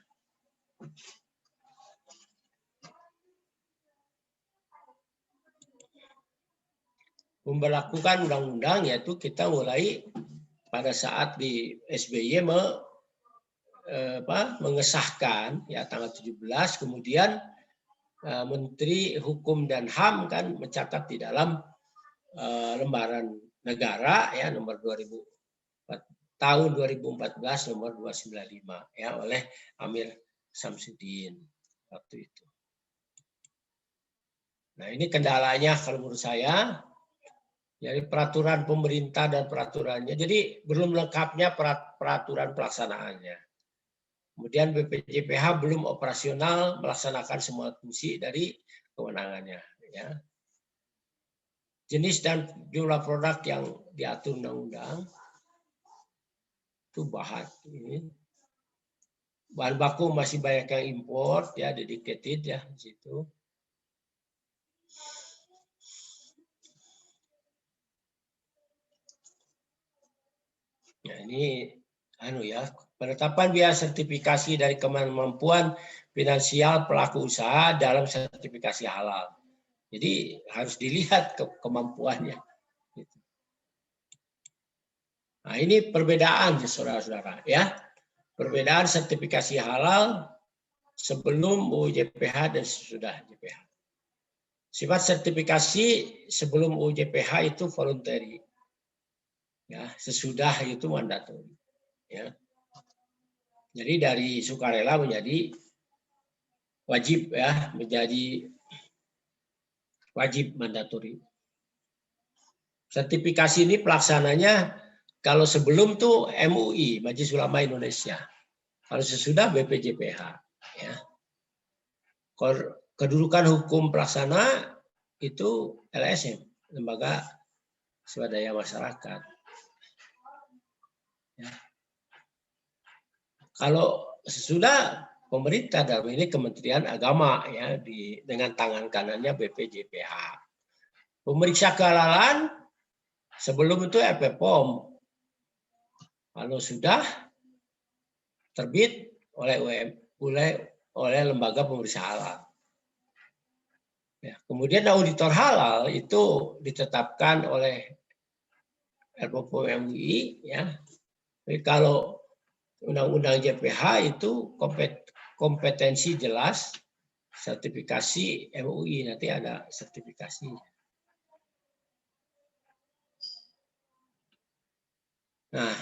Memberlakukan undang-undang yaitu kita mulai pada saat di SBY mengesahkan ya tanggal 17, kemudian Menteri Hukum dan HAM kan mencatat di dalam lembaran negara ya nomor 2000 tahun 2014 nomor 295 ya oleh Amir Samsudin waktu itu. Nah, ini kendalanya kalau menurut saya dari peraturan pemerintah dan peraturannya. Jadi belum lengkapnya peraturan pelaksanaannya. Kemudian BPJPH belum operasional melaksanakan semua fungsi dari kewenangannya. Ya. Jenis dan jumlah produk yang diatur undang-undang itu bahan baku masih banyak yang import ya, dedicated ya di situ. Nah, ini penetapan biaya sertifikasi dari kemampuan finansial pelaku usaha dalam sertifikasi halal. Jadi harus dilihat kemampuannya. Nah, ini perbedaan saudara-saudara ya. Perbedaan sertifikasi halal sebelum UJPH dan sesudah JPH. Sifat sertifikasi sebelum UJPH itu voluntary. Ya, sesudah itu mandatori. Ya. Jadi dari sukarela menjadi wajib ya, menjadi wajib mandatori. Sertifikasi ini pelaksananya kalau sebelum tuh MUI, Majelis Ulama Indonesia. Kalau sesudah BPJPH. Ya. Kedudukan hukum pelaksana itu LSM, Lembaga Swadaya Masyarakat. Ya. Kalau sesudah pemerintah dalam ini Kementerian Agama ya dengan tangan kanannya BPJPH. Pemeriksa kehalalan sebelum itu EPPOM. Kalau sudah terbit oleh lembaga pemeriksa halal. Ya, kemudian auditor halal itu ditetapkan oleh LPPOM MUI ya. Jadi kalau Undang-Undang JPH itu kompetensi jelas, sertifikasi MUI nanti ada sertifikasinya. Nah,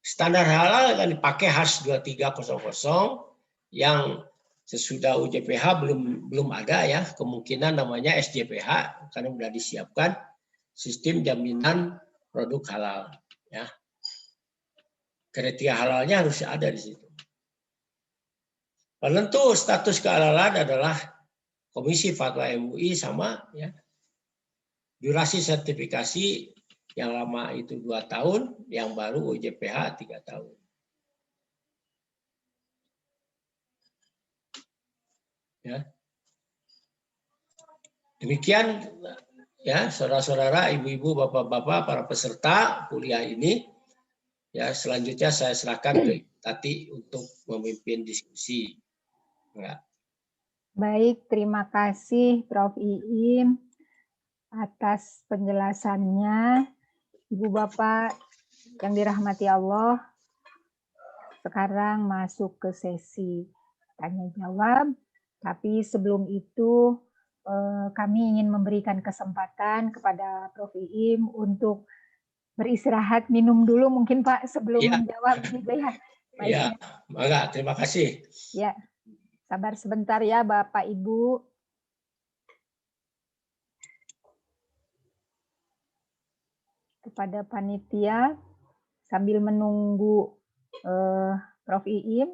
standar halal akan dipakai HAS 2300 yang sesudah UJPH belum ada ya, kemungkinan namanya SJPH karena sudah disiapkan sistem jaminan produk halal ya. Kriteria halalnya harus ada di situ. Penentu status kehalalan adalah Komisi Fatwa MUI sama ya. Durasi sertifikasi yang lama itu 2 tahun, yang baru UJPH 3 tahun. Ya. Demikian ya saudara-saudara, ibu-ibu, bapak-bapak, para peserta kuliah ini. Ya, selanjutnya saya serahkan ke Tati untuk memimpin diskusi. Ya. Baik, terima kasih Prof. Iim atas penjelasannya. Ibu Bapak yang dirahmati Allah, sekarang masuk ke sesi tanya jawab. Tapi sebelum itu kami ingin memberikan kesempatan kepada Prof. Iim untuk beristirahat, minum dulu mungkin Pak sebelum menjawab gitu ya. Ya, mangga, terima kasih. Ya, sabar sebentar ya Bapak Ibu. Kepada panitia, sambil menunggu Prof. Iim,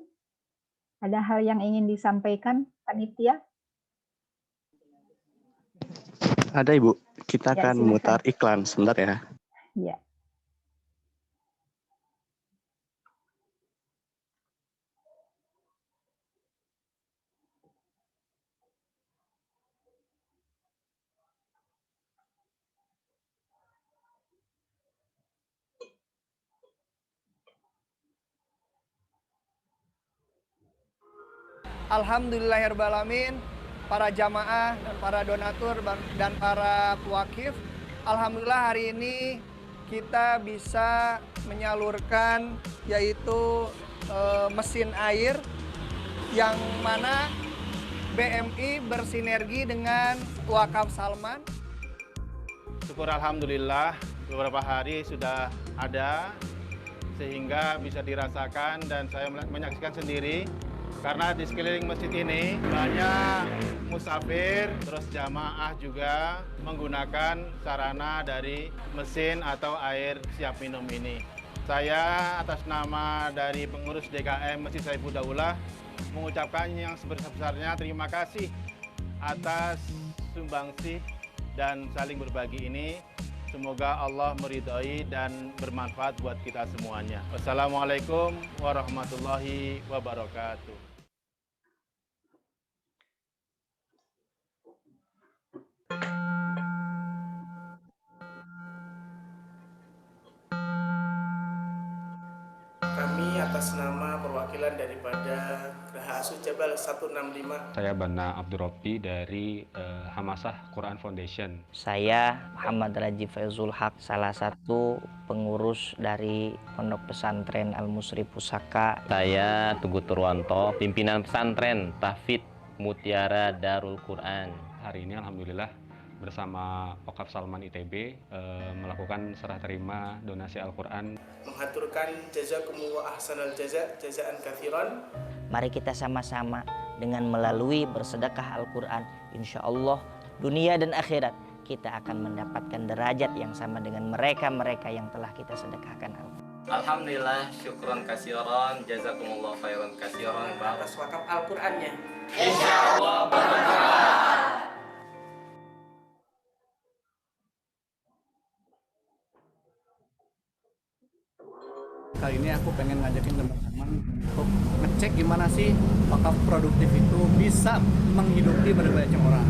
ada hal yang ingin disampaikan panitia? Ada Ibu, kita Ya, akan silakan. mutar iklan sebentar ya. Ya. Alhamdulillahirrahmanirrahim, para jamaah dan para donatur dan para pewakif. Alhamdulillah hari ini kita bisa menyalurkan yaitu mesin air yang mana BMI bersinergi dengan Wakaf Salman. Syukur alhamdulillah beberapa hari sudah ada sehingga bisa dirasakan dan saya menyaksikan sendiri. Karena di sekeliling masjid ini banyak musafir, terus jamaah juga menggunakan sarana dari mesin atau air siap minum ini. Saya atas nama dari pengurus DKM Masjid Saiful Daulah mengucapkan yang sebesar-besarnya terima kasih atas sumbangsih dan saling berbagi ini. Semoga Allah meridhai dan bermanfaat buat kita semuanya. Wassalamualaikum warahmatullahi wabarakatuh. Kami atas nama perwakilan daripada Geraha Asus Jabal 165. Saya Bana Abdurrabbi dari Hamasah Quran Foundation. Saya Muhammad Raji Faizul Haq, salah satu pengurus dari Pondok Pesantren Al-Musri Pusaka. Saya Teguh Turwanto, pimpinan pesantren Tahfidz Mutiara Darul Quran. Hari ini alhamdulillah bersama Wakaf Salman ITB melakukan serah terima donasi Al-Quran. Menghaturkan jazakumullah ahsanal jazaan katsiran. Mari kita sama-sama dengan melalui bersedekah Al-Quran, insya Allah dunia dan akhirat kita akan mendapatkan derajat yang sama dengan mereka-mereka yang telah kita sedekahkan Al-Quran. Alhamdulillah, syukron kasiran, jazakumullah khairan kasiran. Atas wakaf Al-Qurannya. Insya Allah bermanfaat. Kali ini aku pengen ngajakin teman-teman untuk ngecek gimana sih wakaf produktif itu bisa menghidupi berbagai macam orang.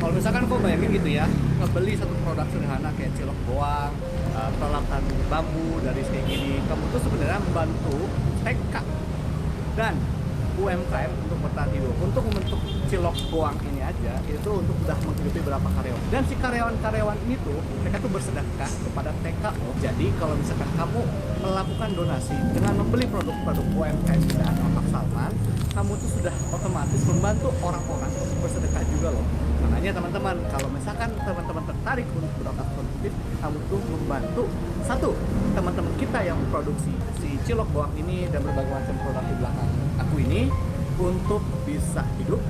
Kalau misalkan kau bayangin gitu ya, ngebeli satu produk sederhana kayak cilok goang, peralatan bambu dari kayak gini, kamu tuh sebenarnya membantu TK dan UMKM untuk bertahan hidup. Untuk membentuk cilok goang ini aja, itu untuk udah menghidupi berapa karyawan. Dan si karyawan-karyawan ini tuh, mereka tuh bersedekah kepada TKO. Jadi kalau misalkan kamu melakukan donasi dengan membeli produk-produk UMKM dan Wakaf Salman, kamu tuh sudah otomatis membantu orang-orang untuk bersedekah juga loh. Makanya teman-teman, kalau misalkan teman-teman tertarik untuk berwakaf produktif, kamu tuh membantu satu, teman-teman kita yang memproduksi si cilok goang ini dan berbagai macam produk di belakang aku ini untuk bisa hidup,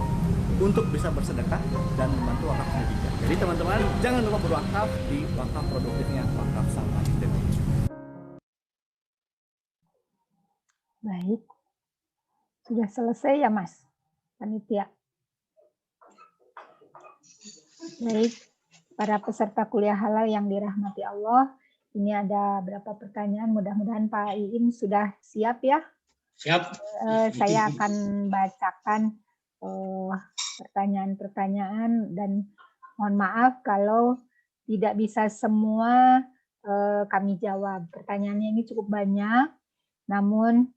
untuk bisa bersedekah dan membantu wakaf pendidikan. Jadi teman-teman jangan lupa berwakaf di wakaf produktifnya Wakaf Salman ITB. Baik, sudah selesai ya Mas, panitia. Baik, para peserta kuliah halal yang dirahmati Allah, ini ada beberapa pertanyaan. Mudah-mudahan Pak Iim sudah siap ya. Siap. Saya akan bacakan pertanyaan-pertanyaan dan mohon maaf kalau tidak bisa semua kami jawab. Pertanyaannya ini cukup banyak, namun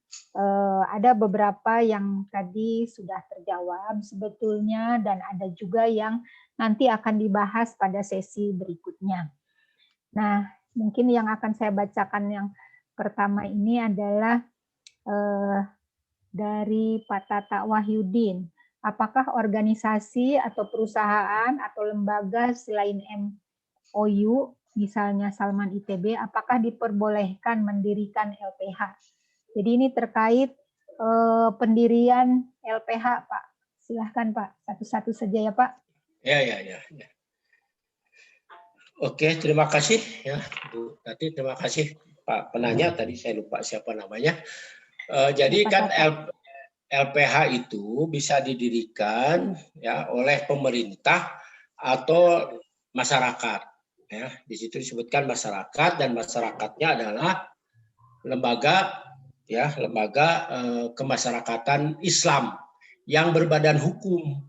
ada beberapa yang tadi sudah terjawab sebetulnya dan ada juga yang nanti akan dibahas pada sesi berikutnya. Nah, mungkin yang akan saya bacakan yang pertama ini adalah dari Pak Tata Wahyudin. Apakah organisasi atau perusahaan atau lembaga selain MOU, misalnya Salman ITB, apakah diperbolehkan mendirikan LPH? Jadi ini terkait pendirian LPH, Pak. Silahkan Pak, satu-satu saja ya Pak. Ya. Oke, terima kasih ya Bu Tati, terima kasih Pak penanya, tadi saya lupa siapa namanya. Jadi kan LPH itu bisa didirikan ya oleh pemerintah atau masyarakat. Ya, di situ disebutkan masyarakat dan masyarakatnya adalah lembaga kemasyarakatan Islam yang berbadan hukum.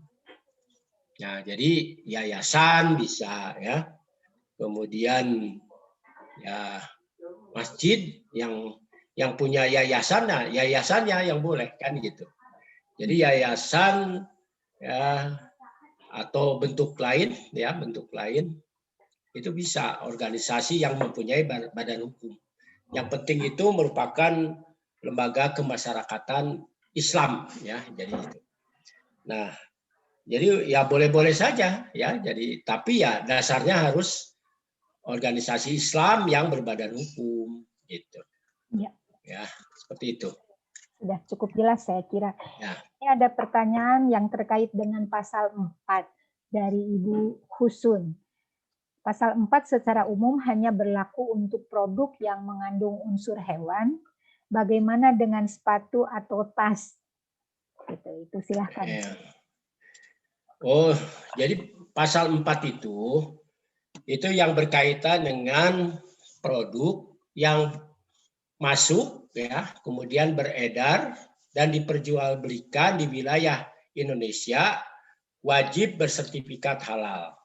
Nah, jadi yayasan bisa ya. Kemudian ya masjid yang punya yayasan, nah yayasannya yang boleh kan gitu. Jadi yayasan ya atau bentuk lain itu bisa organisasi yang mempunyai badan hukum. Yang penting itu merupakan lembaga kemasyarakatan Islam ya, jadi itu. Nah, jadi ya boleh-boleh saja ya. Jadi tapi ya dasarnya harus organisasi Islam yang berbadan hukum gitu. Ya. Ya, seperti itu. Sudah cukup jelas saya kira. Ya. Ini ada pertanyaan yang terkait dengan pasal 4 dari Ibu Husun. Pasal 4 secara umum hanya berlaku untuk produk yang mengandung unsur hewan. Bagaimana dengan sepatu atau tas? Itu silahkan. Ya. Oh, jadi pasal 4 itu yang berkaitan dengan produk yang masuk ya, kemudian beredar dan diperjualbelikan di wilayah Indonesia wajib bersertifikat halal.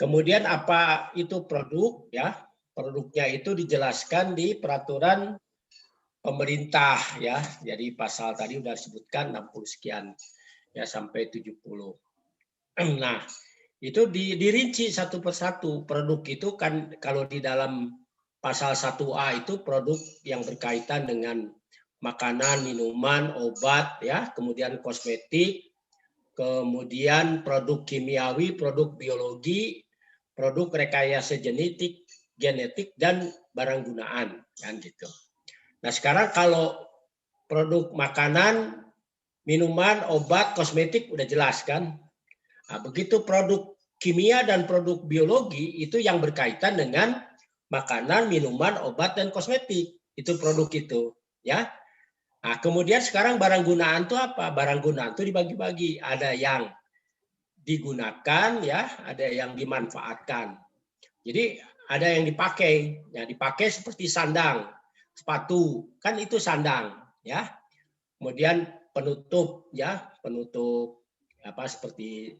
Kemudian apa itu produk ya? Produknya itu dijelaskan di peraturan pemerintah ya. Jadi pasal tadi udah disebutkan 60 sekian ya sampai 70. Nah, itu dirinci satu persatu. Produk itu kan kalau di dalam pasal 1A itu produk yang berkaitan dengan makanan, minuman, obat ya, kemudian kosmetik, kemudian produk kimiawi, produk biologi, produk rekayasa genetik dan barang gunaan kan gitu. Nah, sekarang kalau produk makanan, minuman, obat, kosmetik udah jelas kan? Nah, begitu produk kimia dan produk biologi itu yang berkaitan dengan makanan, minuman, obat dan kosmetik. Itu produk itu, ya. Nah, kemudian sekarang barang gunaan itu apa? Barang gunaan itu dibagi-bagi. Ada yang digunakan, ya, ada yang dimanfaatkan. Jadi ada yang dipakai. Ya, dipakai seperti sandang, sepatu, kan itu sandang, ya. Kemudian penutup, ya, penutup apa seperti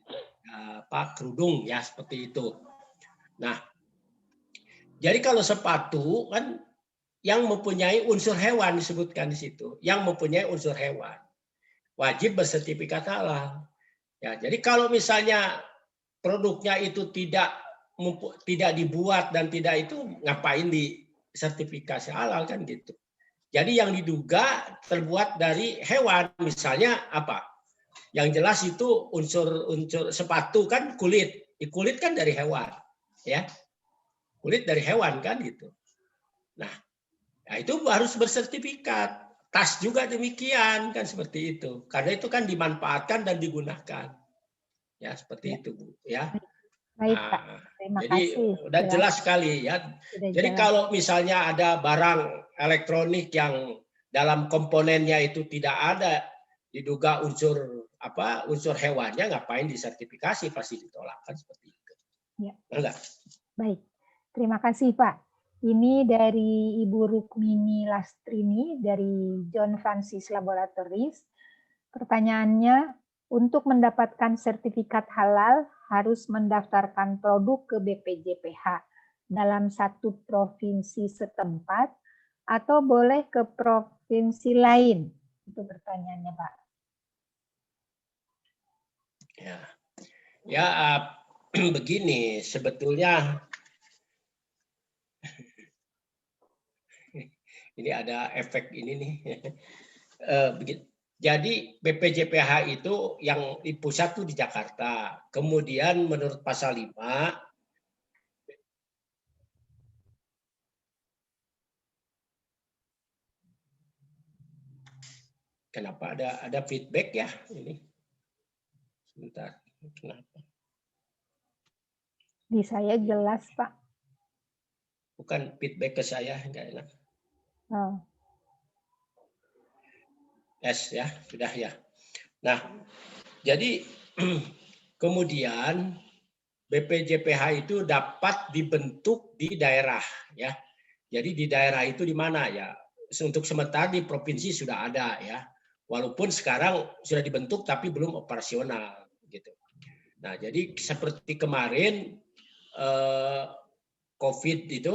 apa kerudung, ya, seperti itu. Nah, jadi kalau sepatu kan yang mempunyai unsur hewan disebutkan di situ, yang mempunyai unsur hewan wajib bersertifikat halal. Ya, jadi kalau misalnya produknya itu tidak dibuat dan tidak itu, ngapain di sertifikasi halal kan gitu. Jadi yang diduga terbuat dari hewan, misalnya apa? Yang jelas itu unsur sepatu kan kulit, kulit kan dari hewan, ya, kulit dari hewan kan gitu. Nah, itu harus bersertifikat. Tas juga demikian kan seperti itu. Karena itu kan dimanfaatkan dan digunakan. Ya seperti itu Bu. Ya. Baik Pak. Terima kasih. Udah jelas sekali ya. Jadi kalau misalnya ada barang elektronik yang dalam komponennya itu tidak ada diduga unsur hewannya, ngapain disertifikasi, pasti ditolak kan seperti itu. Ya. Enggak. Baik. Terima kasih Pak. Ini dari Ibu Rukmini Lastrini dari John Francis Laboratories. Pertanyaannya, untuk mendapatkan sertifikat halal harus mendaftarkan produk ke BPJPH dalam satu provinsi setempat atau boleh ke provinsi lain? Itu pertanyaannya Pak. Ya, begini sebetulnya. Ini ada efek ini nih. Jadi BPJPH itu yang di pusat tuh di Jakarta. Kemudian menurut pasal 5 kenapa ada feedback ya ini? Sebentar. Kenapa? Di saya jelas Pak. Bukan feedback ke saya, enggak enak. Oh. Yes ya, sudah ya. Nah, jadi kemudian BPJPH itu dapat dibentuk di daerah ya. Jadi di daerah itu di mana ya? Untuk sementara di provinsi sudah ada ya. Walaupun sekarang sudah dibentuk tapi belum operasional gitu. Nah, jadi seperti kemarin COVID itu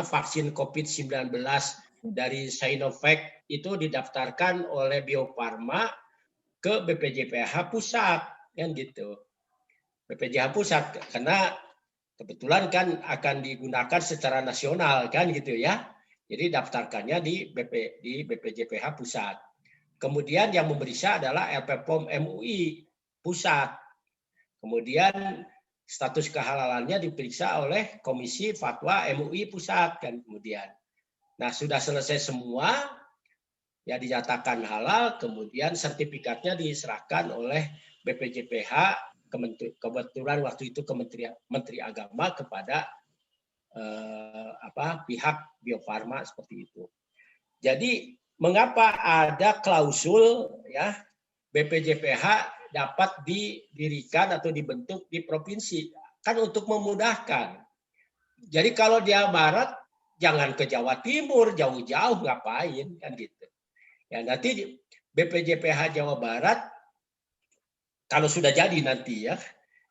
vaksin COVID-19 dari Sinovac itu didaftarkan oleh Bio Farma ke BPJPH pusat kan gitu. BPJPH pusat karena kebetulan kan akan digunakan secara nasional kan gitu ya. Jadi daftarkannya di BPJPH pusat. Kemudian yang memeriksa adalah LPPOM MUI pusat. Kemudian status kehalalannya diperiksa oleh Komisi Fatwa MUI pusat kan kemudian. Nah, sudah selesai semua ya dinyatakan halal, kemudian sertifikatnya diserahkan oleh BPJPH, kebetulan waktu itu Menteri Agama kepada pihak Bio Farma seperti itu. Jadi mengapa ada klausul ya BPJPH dapat didirikan atau dibentuk di provinsi? Kan untuk memudahkan. Jadi kalau dia barat, jangan ke Jawa Timur, jauh-jauh ngapain kan gitu. Ya nanti BPJPH Jawa Barat kalau sudah jadi nanti ya,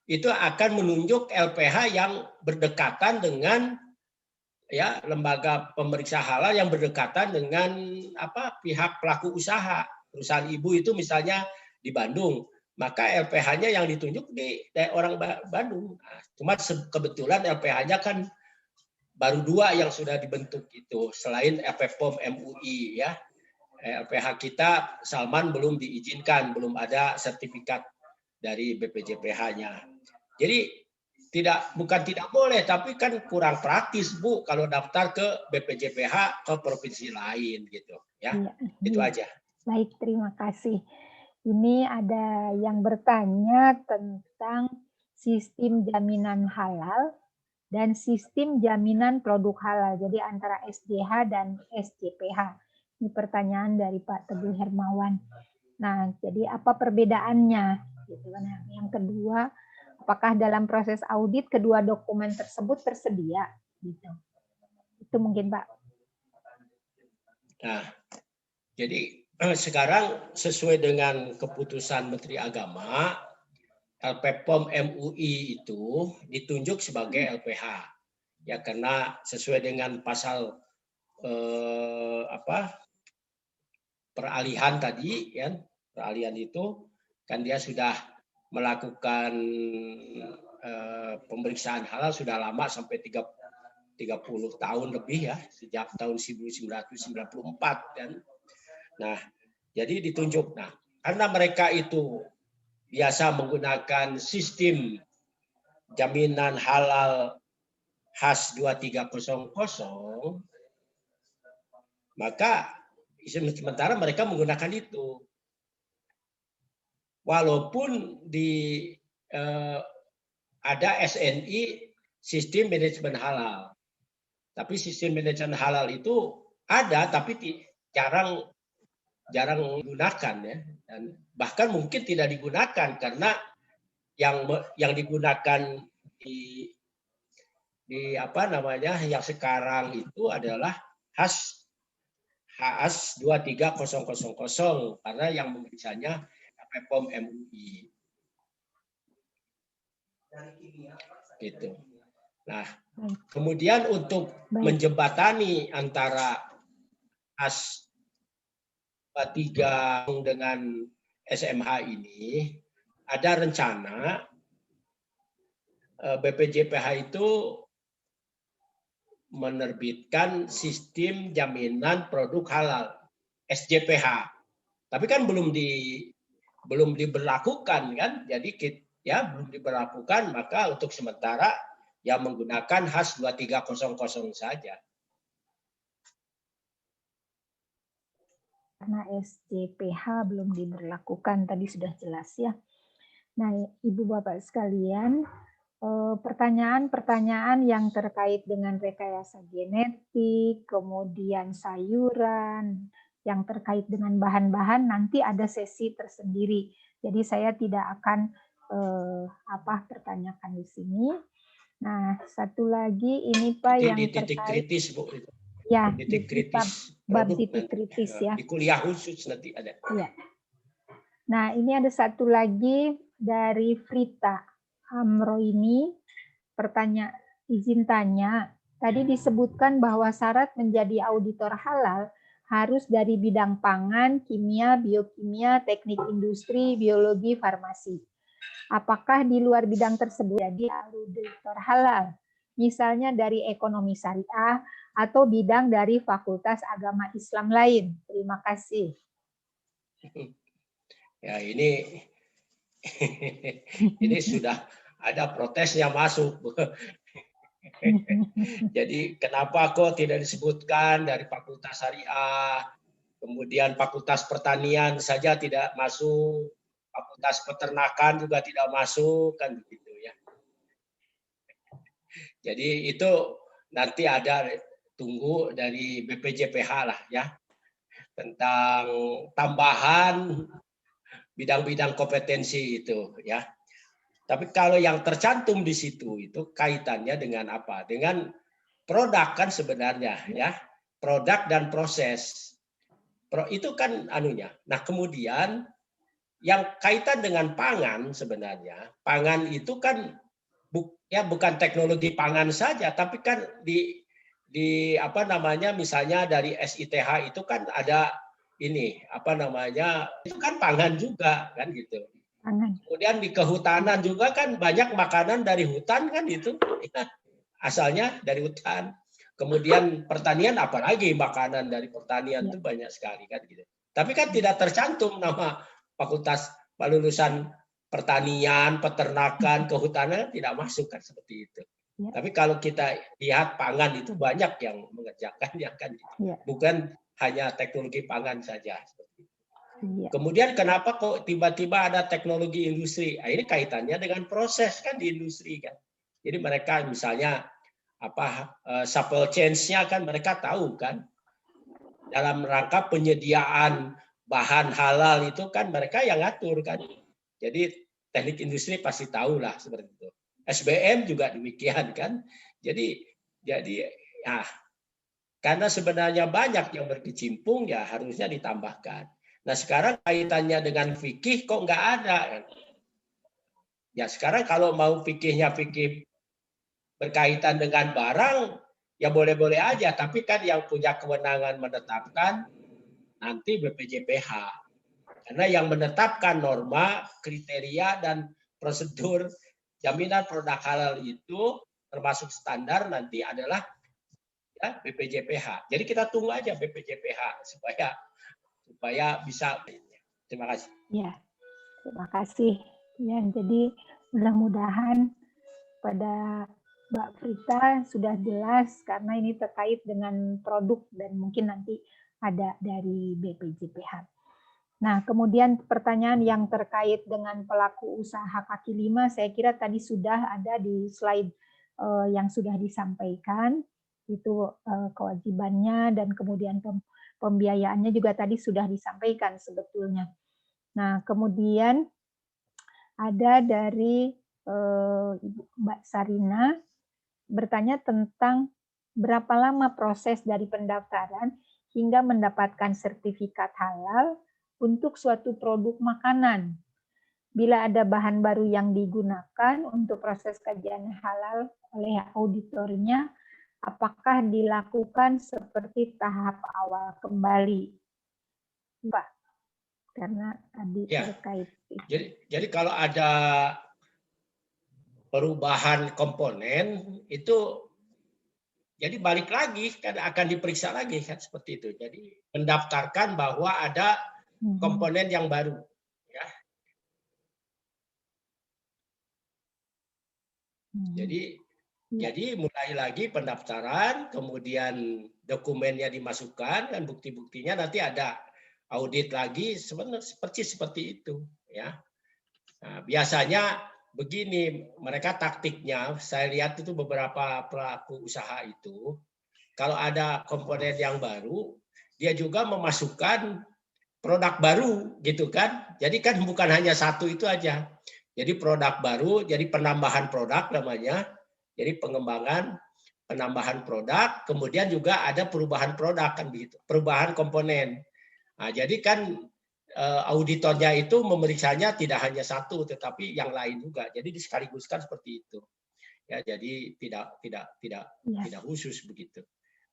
itu akan menunjuk LPH yang berdekatan dengan ya lembaga pemeriksa halal yang berdekatan dengan pihak pelaku usaha. Perusahaan ibu itu misalnya di Bandung, maka LPH-nya yang ditunjuk di orang Bandung. Nah, cuma kebetulan LPH-nya kan baru 2 yang sudah dibentuk itu, selain FPPOM MUI ya. LPH kita Salman belum diizinkan, belum ada sertifikat dari BPJPH-nya. Jadi bukan tidak boleh, tapi kan kurang praktis Bu kalau daftar ke BPJPH ke provinsi lain gitu ya. Itu aja. Baik, terima kasih. Ini ada yang bertanya tentang sistem jaminan halal dan sistem jaminan produk halal. Jadi antara SJH dan SJPH. Ini pertanyaan dari Pak Teguh Hermawan. Nah, jadi apa perbedaannya? Gitu. Nah, yang kedua, apakah dalam proses audit kedua dokumen tersebut tersedia? Gitu. Itu mungkin Pak. Nah, jadi sekarang sesuai dengan keputusan Menteri Agama, LPPOM MUI itu ditunjuk sebagai LPH. Ya karena sesuai dengan pasal peralihan tadi ya, peralihan itu kan dia sudah melakukan pemeriksaan halal sudah lama sampai 30 tahun lebih ya, sejak tahun 1994 kan. Nah, jadi ditunjuk. Nah, karena mereka itu biasa menggunakan sistem jaminan halal khas 2300, maka sementara mereka menggunakan itu. Walaupun ada SNI sistem manajemen halal. Tapi sistem manajemen halal itu ada tapi jarang digunakan ya. Dan bahkan mungkin tidak digunakan karena yang digunakan di yang sekarang itu adalah HS 23000 karena yang memeriksanya FPPOM MUI. Gitu. Nah, kemudian untuk menjembatani antara HS 3 dengan SMH ini ada rencana BPJPH itu menerbitkan sistem jaminan produk halal SJPH. Tapi kan belum diberlakukan kan. Jadi ya belum diberlakukan, maka untuk sementara ya menggunakan HS 2300 saja. Karena SJPH belum diberlakukan, tadi sudah jelas ya. Nah, Ibu Bapak sekalian, pertanyaan-pertanyaan yang terkait dengan rekayasa genetik, kemudian sayuran, yang terkait dengan bahan-bahan nanti ada sesi tersendiri. Jadi saya tidak akan pertanyakan di sini. Nah, satu lagi ini Pak yang titik terkait kritis Bu. Ya, titik kritis. Bab titik kritis ya. Di kuliah khusus nanti ada. Ya. Nah, ini ada satu lagi dari Frita Amroini, izin tanya, tadi disebutkan bahwa syarat menjadi auditor halal harus dari bidang pangan, kimia, biokimia, teknik industri, biologi, farmasi. Apakah di luar bidang tersebut jadi auditor halal? Misalnya dari ekonomi syariah atau bidang dari fakultas agama Islam lain. Terima kasih. Ya ini sudah ada protesnya masuk. Jadi kenapa kok tidak disebutkan dari fakultas syariah, kemudian fakultas pertanian saja tidak masuk, fakultas peternakan juga tidak masuk, kan begitu ya. Jadi itu nanti ada tunggu dari BPJPH lah ya, tentang tambahan bidang-bidang kompetensi itu ya. Tapi kalau yang tercantum di situ itu kaitannya dengan apa? Dengan produk kan sebenarnya ya, produk dan proses. Itu kan anunya. Nah kemudian yang kaitan dengan pangan sebenarnya, pangan itu kan bukan teknologi pangan saja, tapi kan di di apa namanya misalnya dari SITH itu kan ada ini apa namanya itu kan pangan juga kan gitu. Pangan. Kemudian di kehutanan juga kan banyak makanan dari hutan kan itu ya, asalnya dari hutan. Kemudian pertanian apalagi makanan dari pertanian itu banyak sekali kan gitu. Tapi kan tidak tercantum nama fakultas lulusan pertanian, peternakan, kehutanan tidak masuk kan seperti itu. Tapi kalau kita lihat pangan itu banyak yang mengerjakannya kan, bukan hanya teknologi pangan saja. Kemudian kenapa kok tiba-tiba ada teknologi industri? Nah, ini kaitannya dengan proses kan di industri kan. Jadi mereka misalnya apa supply chain-nya kan mereka tahu kan. Dalam rangka penyediaan bahan halal itu kan mereka yang ngatur kan. Jadi teknik industri pasti tahu lah seperti itu. SBM juga demikian kan. Jadi ya karena sebenarnya banyak yang berkecimpung ya harusnya ditambahkan. Nah sekarang kaitannya dengan fikih kok nggak ada. Ya sekarang kalau mau fikihnya fikih berkaitan dengan barang ya boleh-boleh aja. Tapi kan yang punya kewenangan menetapkan nanti BPJPH. Karena yang menetapkan norma, kriteria dan prosedur jaminan produk halal itu termasuk standar nanti adalah ya, BPJPH. Jadi kita tunggu aja BPJPH supaya bisa. Terima kasih. Ya, terima kasih. Ya, jadi mudah-mudahan pada Mbak Prita sudah jelas karena ini terkait dengan produk dan mungkin nanti ada dari BPJPH. Nah, kemudian pertanyaan yang terkait dengan pelaku usaha kaki lima, saya kira tadi sudah ada di slide yang sudah disampaikan, itu kewajibannya dan kemudian pembiayaannya juga tadi sudah disampaikan sebetulnya. Nah, kemudian ada dari Mbak Sarina bertanya tentang berapa lama proses dari pendaftaran hingga mendapatkan sertifikat halal untuk suatu produk makanan. Bila ada bahan baru yang digunakan untuk proses kajian halal oleh auditornya, apakah dilakukan seperti tahap awal kembali? Pak, karena tadi terkait. Jadi kalau ada perubahan komponen itu jadi balik lagi kan akan diperiksa lagi kan seperti itu. Jadi mendaftarkan bahwa ada komponen yang baru ya. Jadi mulai lagi pendaftaran, kemudian dokumennya dimasukkan dan bukti-buktinya nanti ada audit lagi seperti itu ya. Nah, biasanya begini mereka taktiknya saya lihat itu beberapa pelaku usaha itu kalau ada komponen yang baru dia juga memasukkan produk baru gitu kan. Jadi kan bukan hanya satu itu aja. Jadi produk baru, jadi penambahan produk namanya. Jadi pengembangan, penambahan produk, kemudian juga ada perubahan produk kan begitu. Perubahan komponen. Nah, jadi kan auditornya itu memeriksanya tidak hanya satu tetapi yang lain juga. Jadi disekaligus-kan seperti itu. Ya, jadi tidak khusus begitu.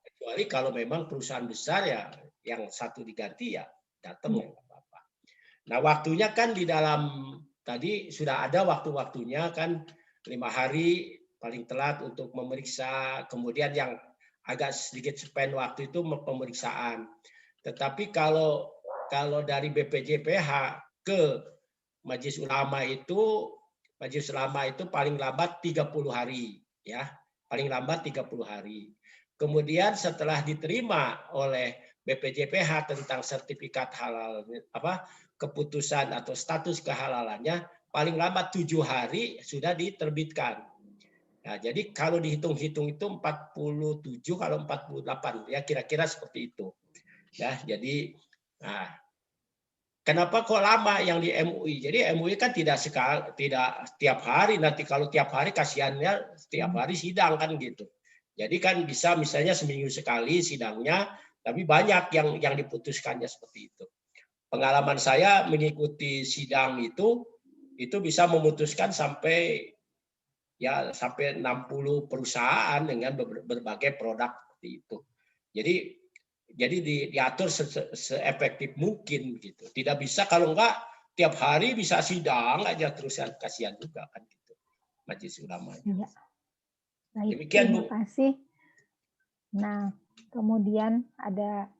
Kecuali kalau memang perusahaan besar ya yang satu diganti ya datang ya nggak apa-apa. Nah waktunya kan di dalam tadi sudah ada waktu-waktunya kan 5 hari paling telat untuk memeriksa, kemudian yang agak sedikit spend waktu itu pemeriksaan. Tetapi kalau dari BPJPH ke Majelis Ulama itu paling lambat 30 hari ya, paling lambat 30 hari. Kemudian setelah diterima oleh BPJPH tentang sertifikat halal keputusan atau status kehalalannya paling lambat 7 hari sudah diterbitkan. Nah, jadi kalau dihitung-hitung itu 47 kalau 48 ya kira-kira seperti itu. Ya, jadi kenapa kok lama yang di MUI? Jadi MUI kan tidak tiap hari, nanti kalau tiap hari kasihannya setiap hari sidang kan gitu. Jadi kan bisa misalnya seminggu sekali sidangnya, tapi banyak yang diputuskannya seperti itu. Pengalaman saya mengikuti sidang itu bisa memutuskan sampai 60 perusahaan dengan berbagai produk seperti itu. Jadi diatur seefektif mungkin gitu. Tidak bisa kalau enggak tiap hari bisa sidang aja terusan, kasihan juga kan gitu majelis ulama. Ya. Baik, Demikian, terima Bu. kasih. Nah, kemudian ada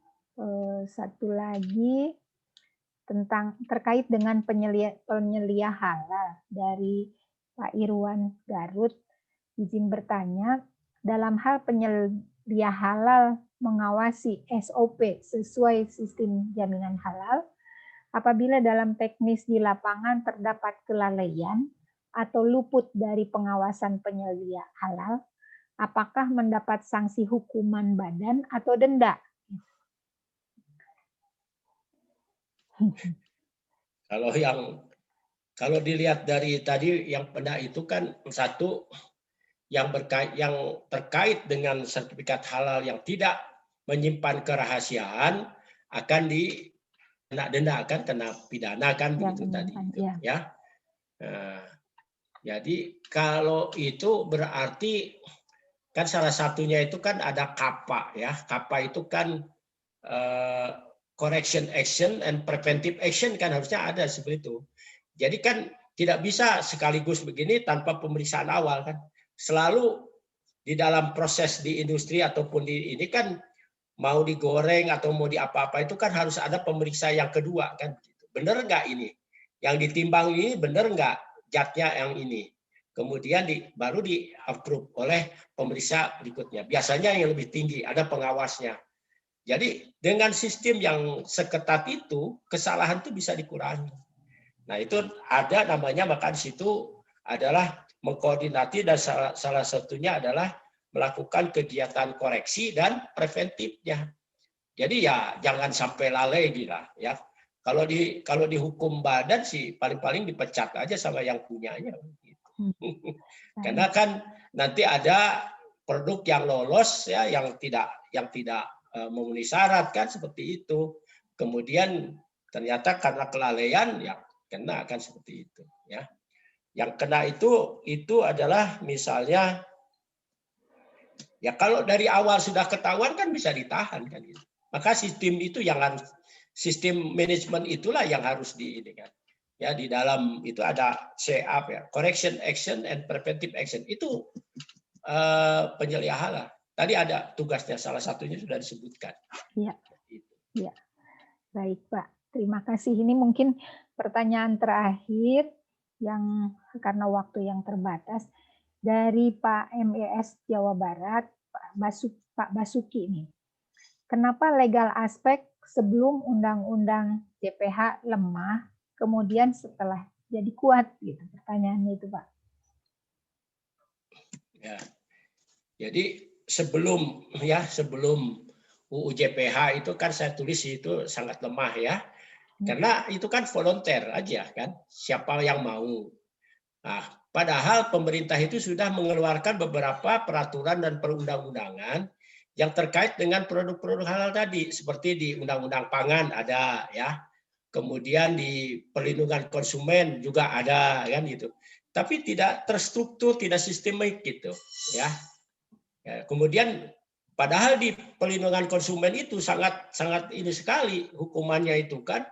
satu lagi tentang terkait dengan penyelia halal dari Pak Irwan Garut. Izin bertanya, dalam hal penyelia halal mengawasi SOP sesuai sistem jaminan halal, apabila dalam teknis di lapangan terdapat kelalaian atau luput dari pengawasan penyelia halal, apakah mendapat sanksi hukuman badan atau denda? Kalau dilihat dari tadi yang pernah itu kan satu yang terkait dengan sertifikat halal yang tidak menyimpan kerahasiaan akan kena denda, akan kena pidana kan begitu tadi ya. Nah, jadi kalau itu berarti kan salah satunya itu kan ada KAPA ya. KAPA itu kan correction action and preventive action kan harusnya ada seperti itu. Jadi kan tidak bisa sekaligus begini tanpa pemeriksaan awal kan. Selalu di dalam proses di industri ataupun di ini kan mau digoreng atau mau di apa-apa itu kan harus ada pemeriksa yang kedua kan. Benar nggak ini? Yang ditimbang ini benar nggak zatnya yang ini? Kemudian baru di-approve oleh pemeriksa berikutnya. Biasanya yang lebih tinggi, ada pengawasnya. Jadi dengan sistem yang seketat itu, kesalahan itu bisa dikurangi. Nah itu ada namanya, maka di situ adalah mengkoordinasi dan salah satunya adalah melakukan kegiatan koreksi dan preventifnya. Jadi ya jangan sampai lalai gila ya. Kalau dihukum badan sih paling-paling dipecat aja sama yang punyanya. Karena kan nanti ada produk yang lolos ya, yang tidak memenuhi syarat kan seperti itu. Kemudian ternyata karena kelalaian ya kena akan seperti itu ya. Yang kena itu adalah misalnya ya kalau dari awal sudah ketahuan kan bisa ditahan kan gitu. Maka sistem itu sistem manajemen itulah yang harus diinginkan. Ya di dalam itu ada CAP ya, correction action and preventive action. Itu penyelia halal. Tadi ada tugasnya, salah satunya sudah disebutkan. Iya. Ya. Baik, Pak. Terima kasih. Ini mungkin pertanyaan terakhir yang karena waktu yang terbatas dari Pak MES Jawa Barat, Pak Basuki ini. Kenapa legal aspek sebelum undang-undang JPH lemah, kemudian setelah jadi kuat gitu? Pertanyaannya itu, Pak. Ya. Jadi sebelum UU JPH itu kan saya tulis itu sangat lemah ya. Karena itu kan volunteer aja kan, siapa yang mau. Nah, padahal pemerintah itu sudah mengeluarkan beberapa peraturan dan perundang-undangan yang terkait dengan produk-produk halal tadi, seperti di Undang-Undang Pangan ada ya. Kemudian di perlindungan konsumen juga ada kan gitu. Tapi tidak terstruktur, tidak sistemik gitu ya. Kemudian padahal di perlindungan konsumen itu sangat ini sekali hukumannya itu kan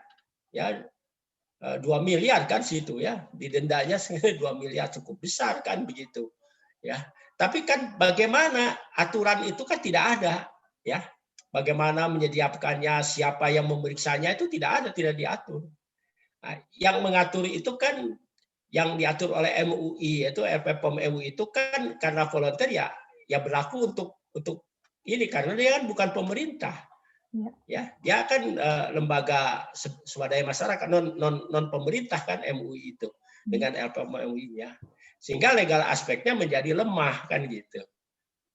ya 2 miliar kan situ ya, didendanya 2 miliar cukup besar kan begitu ya. Tapi kan bagaimana aturan itu kan tidak ada ya. Bagaimana menyediakannya, siapa yang memeriksanya itu tidak ada, tidak diatur. Nah, yang mengatur itu kan yang diatur oleh MUI yaitu RPPOM MUI itu kan karena volunteer ya berlaku untuk ini karena dia kan bukan pemerintah. Ya, dia kan lembaga swadaya masyarakat non pemerintah kan MUI itu dengan LPM MUI-nya. Sehingga legal aspeknya menjadi lemah kan gitu.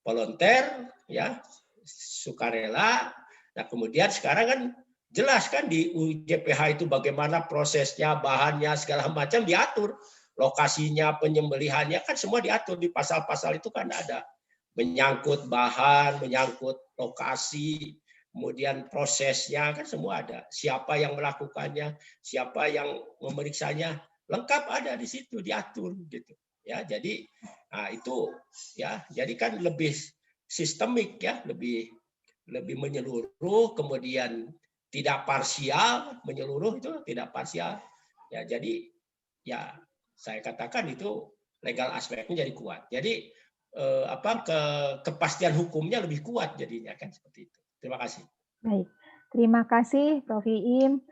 Volunteer ya, sukarela. Nah, kemudian sekarang kan jelas kan di UU JPH itu bagaimana prosesnya, bahannya segala macam diatur. Lokasinya, penyembelihannya kan semua diatur di pasal-pasal itu kan ada. Menyangkut bahan, menyangkut lokasi, kemudian prosesnya kan semua ada. Siapa yang melakukannya, siapa yang memeriksanya, lengkap ada di situ diatur gitu. Ya, jadi nah itu ya, jadi kan lebih sistemik ya, lebih menyeluruh, kemudian tidak parsial, menyeluruh itu tidak parsial. Ya, jadi ya saya katakan itu legal aspeknya jadi kuat. Jadi kepastian hukumnya lebih kuat jadinya kan seperti itu. Terima kasih. Baik, terima kasih Prof. Iim.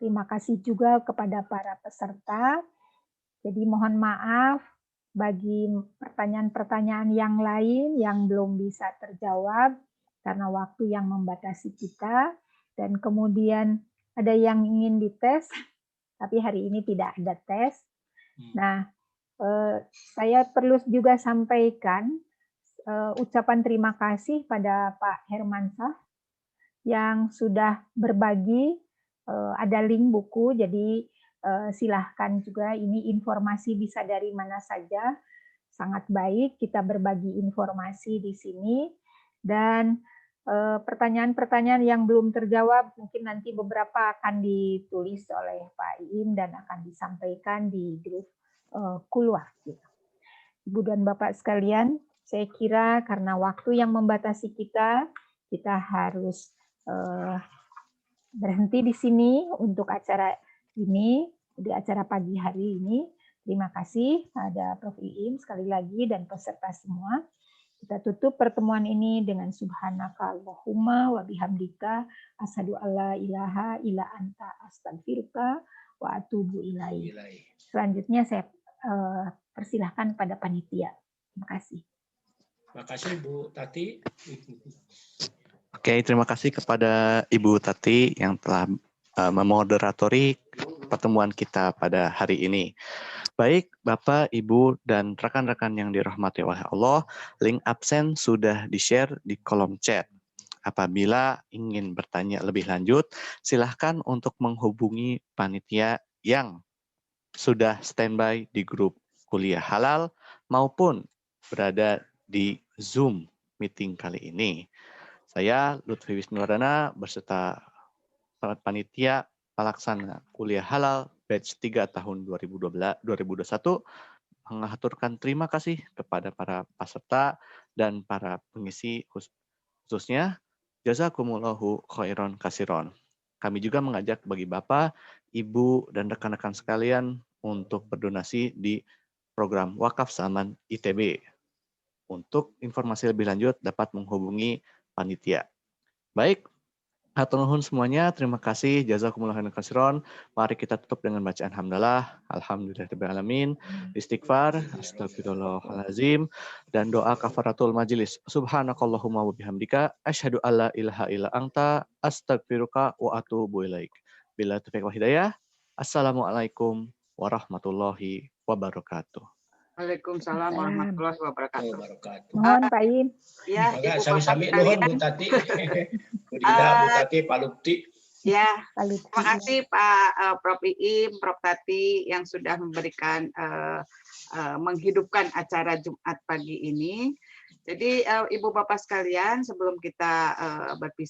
Terima kasih juga kepada para peserta. Jadi mohon maaf bagi pertanyaan-pertanyaan yang lain yang belum bisa terjawab karena waktu yang membatasi kita, dan kemudian ada yang ingin dites, tapi hari ini tidak ada tes. Nah, saya perlu juga sampaikan ucapan terima kasih pada Pak Hermansyah yang sudah berbagi, ada link buku, jadi silahkan juga, ini informasi bisa dari mana saja, sangat baik kita berbagi informasi di sini, dan pertanyaan-pertanyaan yang belum terjawab mungkin nanti beberapa akan ditulis oleh Pak Iim dan akan disampaikan di grup keluar. Ibu dan Bapak sekalian, saya kira karena waktu yang membatasi kita harus berhenti di sini untuk acara ini, di acara pagi hari ini. Terima kasih pada Prof. Iim sekali lagi dan peserta semua. Kita tutup pertemuan ini dengan subhanaka Allahumma wa bihamdika asyhadu alla ilaha illa anta astaghfiruka wa atubu ilaik. Selanjutnya saya persilahkan pada panitia. Terima kasih. Terima kasih Bu Tati. Oke, terima kasih kepada Ibu Tati yang telah memoderatori pertemuan kita pada hari ini. Baik, Bapak, Ibu, dan rekan-rekan yang dirahmati oleh Allah, link absen sudah di-share di kolom chat. Apabila ingin bertanya lebih lanjut, silahkan untuk menghubungi panitia yang sudah standby di grup kuliah halal maupun berada di Zoom meeting kali ini. Saya Lutfi Wisnuwardana beserta panitia pelaksana kuliah halal batch 3 tahun 2021 mengaturkan terima kasih kepada para peserta dan para pengisi, khususnya jazakumullahu khairon kasiron. Kami juga mengajak bagi Bapak, Ibu, dan rekan-rekan sekalian untuk berdonasi di program Wakaf Salman ITB. Untuk informasi lebih lanjut dapat menghubungi panitia. Baik, hatur nuhun semuanya, terima kasih, jazakumullah khairan katsiran. Mari kita tutup dengan bacaan hamdalah, alhamdulillahirabbil alamin, istighfar, astagfirullahalazim, dan doa kafaratul majelis. Subhanakallahumma wa bihamdika asyhadu alla ilaha illa anta astaghfiruka wa atubu ilaik. Bila taufiq wal hidayah. Assalamualaikum warahmatullahi wabarakatuh. Waalaikumsalam warahmatullahi wabarakatuh. Mohon Pak Iim. Ya, Ibu Ibu sami-sami Bapak nuhun sekalian. Bu Tati. Bu Dinda, Bu Tati, Pak Lukti. Ya, terima kasih Pak Prof. Iim, Prof. Tati yang sudah memberikan menghidupkan acara Jumat pagi ini. Jadi Ibu Bapak sekalian, sebelum kita berpisah